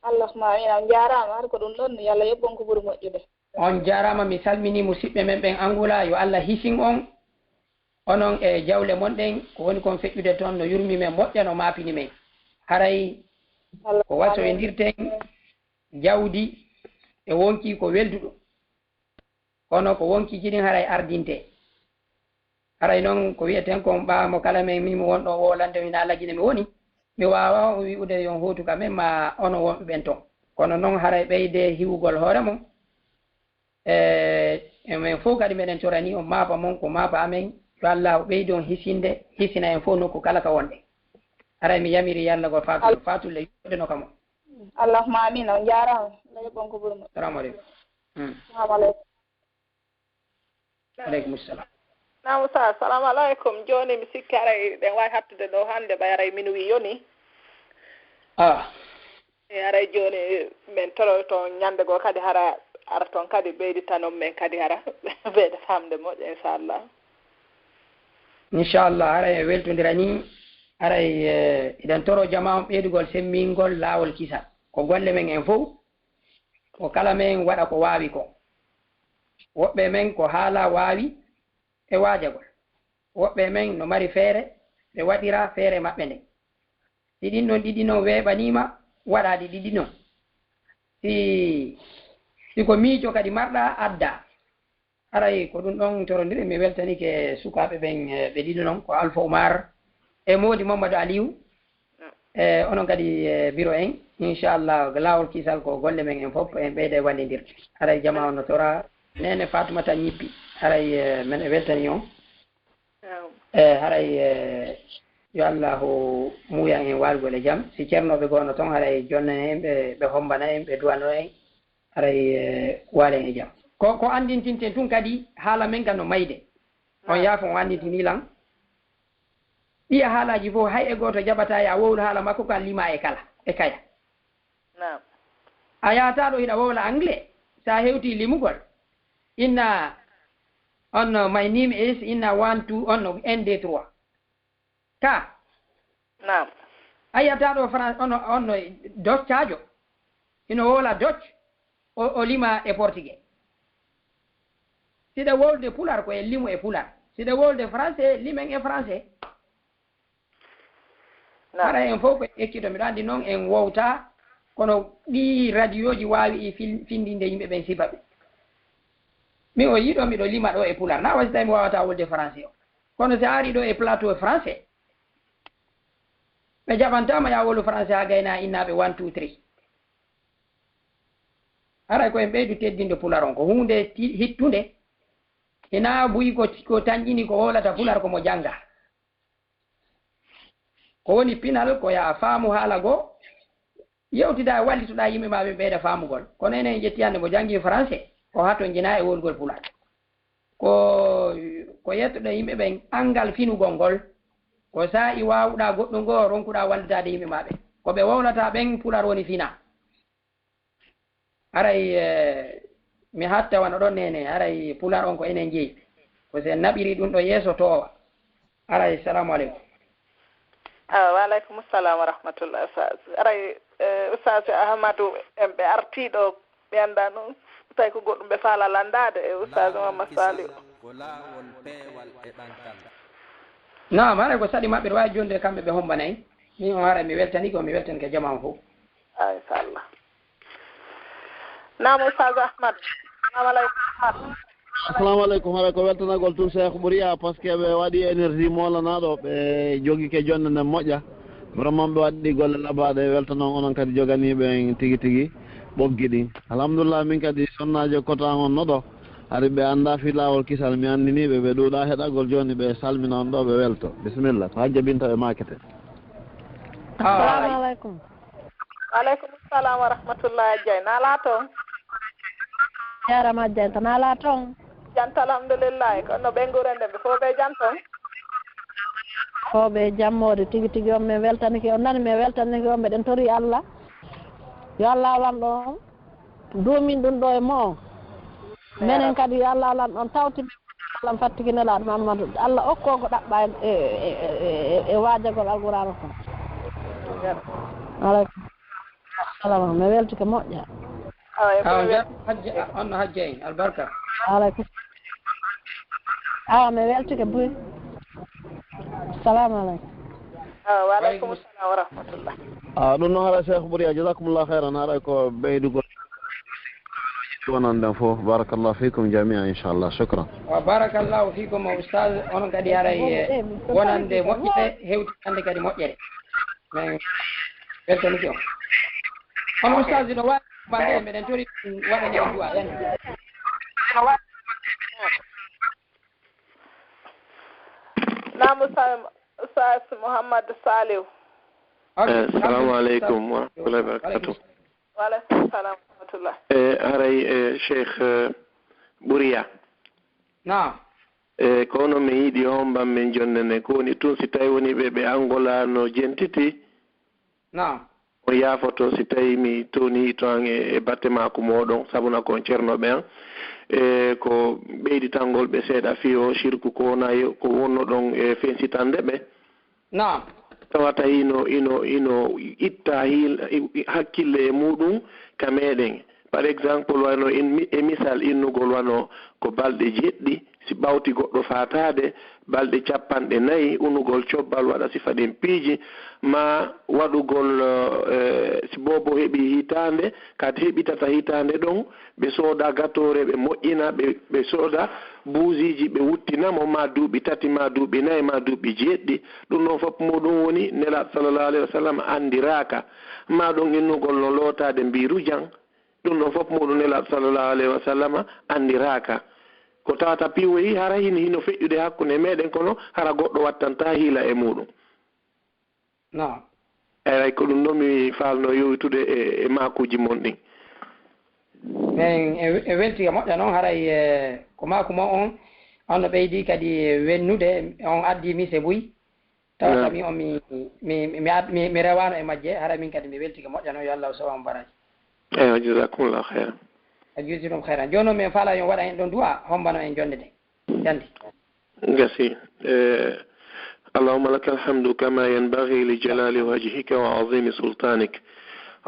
allahumma amin on jarama har ko ɗum ɗon yo Allah yoɓɓon ko ɓuuri moƴƴude on jarama mi salmini musidɓe men ɓen Angola yo Allah hisin on onon e jawle mon ɗen ko woni kon feƴƴude toon no yurmi men moƴƴa no maapini men haray ko wasoyondirten jawdi e wonki ko welduɗo kono ko wonki jiɗin haray ardinte haray noon ko wiyeten kon ɓaamo kala men min wonɗo wolande min alagine mi woni mi wawa o wi'ude yon hotu ka men ma ono wonɓe ɓen toon kono noon haray ɓeyde hiwugol hoore mon men fof kadi meɗen torani on maapa mon ko maapa amen yo Allah ɓeydi on hisina en fof nokku kala ka wonɗe haray mi yamiri yalla ko fatulle yuɓɓude no kamo allahumma amin on jarama Allah yoɓɓon ko ɓuuri moƴƴude salamu aleykum salamu aleykum aleykum salam naam sa assalamu aleykum joni mi sikki aray ɗen wawi hattude ɗo hannde ɓay aray min wi yoni e aray joni min toro toon ñande goo kadi hara ara toon kadi ɓeyditanon men kadi hara ɓeyde famde moƴƴo inchallah aray weltodira ni aray iɗen toro jama on ɓeydugol semmingol laawol kisal ko golle men en fof ko kala men waɗa ko waawi ko woɓɓe men ko haala waawi e waajagol woɓɓe men no mari feere ɓe waɗira feere maɓɓe nde si ɗin ɗon ɗiɗi noon weeɓanima waɗaɗi ɗiɗi noon si ko miijo kadi marɗa adda aray ko ɗum ɗon torodiri mi weltanike sukaɓe ɓen ɓe ɗiɗi noon ko Alpha Oumar e Modi Mamadou Aliou e onon kadi bureau en inchallah laawol kisal ko golle men en fof en ɓeyde wallidirde aray jama on no tora nene Fatoumata ñippi haray men e weltani on haray yo allahu muyan en walgol e jaam si ceernoɓe gono toon haray jonnane en ɓe hombana en ɓe duwano en haray waalen e jaam ko andintinten tun kadi haala men kan no mayde on yaafo on andintini lan ɗiya haalaji fof hay e goto jaɓata ya wowlu haala makko ko a lima e kala e kaya a yataɗo hiɗa wowla anglais sa hewti limugol inna on my name is inna 1 2 on 1 2 3 ka a yataɗo france on doccajo ino wowla doc o lima e portugais siɗa wolde pular ko e limu e pular siɗa wolde français limen e français ara en fof ko ekkito miɗo andi noon en wowta kono ɗi radio ji wawi findinde yimɓe ɓen sifa ɓe min o yiɗo miɗo lima ɗo e pular na wasi tawi mi wawata wolde français o kono si ari ɗo e plateau français ɓe jaɓantama ya wolu français ha gayna innaɓe 1 2 3 aray ko en ɓeydu teddinde pular on ko hunde hittunde ina buyi ko tañƴini ko wolata pular komo janga ko woni pinal ko ya faamu haala goo yewtida wallitoɗa yimɓe ma ɓe ɓeyda faamugol kono enen ƴettiyande mo jangi français o hato jina e wolgol pular ko yettoɗo yimɓe ɓen angal finugol ngol ko sa i wawɗa goɗɗo ngo ronkuɗa wallitade yimɓe ma ɓe ko ɓe wowlata ɓen pular woni fina aray mi hatta wano ɗon nene aray pular on ko enen jeeyi ko sen naɓiri ɗum ɗo yeeso towa aray salamu aleykum waaleykum salam wa rahmatullah aray ustad ahmadou en ɓe artiɗo ɓe anda noon tawi ko goɗɗum ɓe faala landade e ustad Mamadou Saliou nam aray ko saɗi maɓɓe wawi jonde kamɓe ɓe hombanayi min on haray mi weltani ko mi weltani ko jama on fof inchallah nam ustad ahmadou assalamu aleykum assalamu aleykum haɗa ko weltanagol tun cheikh ɓuuriya par ce que ɓe waɗi énergie molanaɗo ɓe jogui ke jonde nden moƴƴa vraiment ɓe waɗɗi golle labaɗe weltanon onon kadi joganiɓe tigui tigui ɓoggi ɗin alhamdulillah min kadi sonnajo cotan on noɗo haɗa ɓe anda fi lawol kisal mi andiniɓe ɓe ɗuuɗa heɗagol joni ɓe salmina on ɗo ɓe welto bisimilla ko hajja binta ɓe makete assalamu aleykum waaleykum salam wa rahmatullah dieng nala toon jarama dieng nala toon janta alhamdulillahi kono ɓengurende ɓe fof ɓe jam toon foɓe jammode tigui tigui on min weltanike on nani min weltanike on mbeɗen tori Allah yo Allah alan ɗon duumin ɗum ɗo e mo on minen kadi yo Allah alan ɗon tawti Allah fattiki nelaɗo Mamadou Allah okko ko ɗaɓɓa e waajagol alqur'an ko aleykum salam mi weltike moƴƴa on hajja en albarka aleykum mi weltike boy assalamu aleykum waaleykum assalam wa rahmatullah ɗum noon haɗa cheikh Bouria jasakumullah khairan haɗa ko ɓeydugol wonande fof barakallahu fikum jamia inchallah shukran wa barakallahu fikum oustaz onon kadi haray wonande moƴƴere hewtitande kadi moƴƴere min weltaniki on oustaz no wawi bande meɗen tori waɗani en duwa yani nam Ustaz Muhammad Saliw assalamu aleykum wa rahmatullahi wa barakatuh wa aleykum salam wa rahmatullah haray cheikh Bouria naam kono mi yiiɗi homban min jonnene ko woni tun si tawi woni ɓe Angola no jentiti naam o yaafoto si tawi mi toni to an e batte maako moɗon sabuna kon ceernoɓe an ko ɓeyditangol ɓe seeɗa fiyo sirku ko wona ko wonno ɗon e fensitande ɓe naam tawata ino itta hakkille e muɗum ka meɗen par exemple wano e misal innugol wano ko balɗe jeɗɗi si ɓawti goɗɗo fatade balɗe 4 unugol cobbal waɗa sifa ɗen piiji ma waɗugol si bobo heɓi hitande kadi heɓitata hitande ɗon ɓe sooda gatore ɓe moƴƴina ɓe sooda buusiji ɓe wuttinamo ma duuɓi 3 ma duuɓi 4 ma duuɓi 7 ɗum ɗon fof muɗum woni nelaɗo sallallahu alayhi wa sallam andiraka ma ɗon innugol no lootade mbiru jang ɗum ɗon fof muɗum nelaɗo sallallahu alayhi wa sallam andiraka ko tawata piwoyi hara hino feƴƴude hakkunde meɗen kono hara goɗɗo wattanta hiila e muɗum non eyi ko ɗum ɗon mi falno yowitude e makuji mon ɗin min e weltiga moƴƴa noon haray ko maku mo on no ɓeydi kadi wennude on addi mise buy tawata mi on mi rewano e majje hara min kadi mi weltiga moƴƴa noon yo Allah sowam baraji eyi jasakumullahu khairan a juutiɗum hayran joni noon min faala yon waɗa hen ɗon duwa hombano en jonde de jandi gasi اللهم لك الحمد كما ينبغي لجلال وجهك وعظيم سلطانك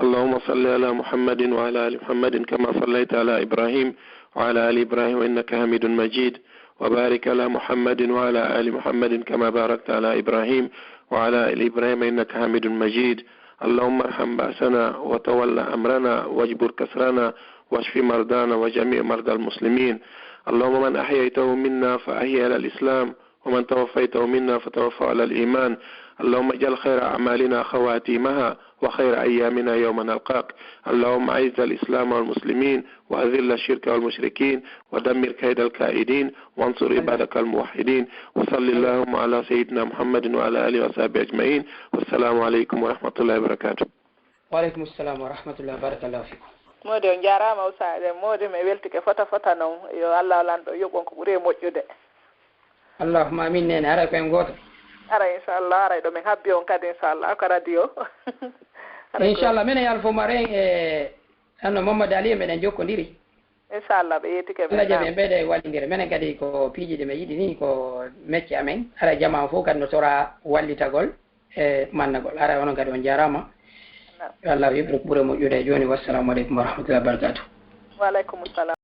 اللهم صل على محمد وعلى آل محمد كما صليت على إبراهيم وعلى آل إبراهيم إنك حميد مجيد وبارك على محمد وعلى آل محمد كما باركت على إبراهيم وعلى آل إبراهيم إنك حميد مجيد اللهم ارحم بأسنا وتولى أمرنا واجبر كسرنا واشف مرضانا وجميع مرضى المسلمين اللهم من أحييته منا فأحيي على الإسلام ومن توفيته منا فتوفى على الإيمان اللهم اجعل خير أعمالنا خواتيمها وخير أيامنا يوم نلقاك اللهم أعز الإسلام والمسلمين وأذل الشرك والمشركين ودمر كيد الكائدين وانصر عبادك الموحدين وصل اللهم على سيدنا محمد وعلى آله وصحبه أجمعين والسلام عليكم ورحمة الله وبركاته. وعليكم السلام ورحمة الله وبارك الله فيكم. modi on jarama usaade modi me weltike fota non yo Allah lando yogon ko ɓuuri moƴƴude allahumma amin nene ara koyen goto ara inchallah ara ɗo min habbi on kadi inchallah ko radio inchallah minen alfo maren e anno Mamadou Ali meɗen jokkodiri inchallah ɓe yettike Allah jaɓi en ɓeyde wallidire minen kadi ko piiji ɗe mi yiɗi ni ko mecce amen ara jama fof kadi no sora wallitagol e mannagol ara onon kadi on jarama Allah yeɓre ɓuure moƴƴude joni wassalamu aleykum wa rahmatullahi wa barakatuh. Wa aleykum salam.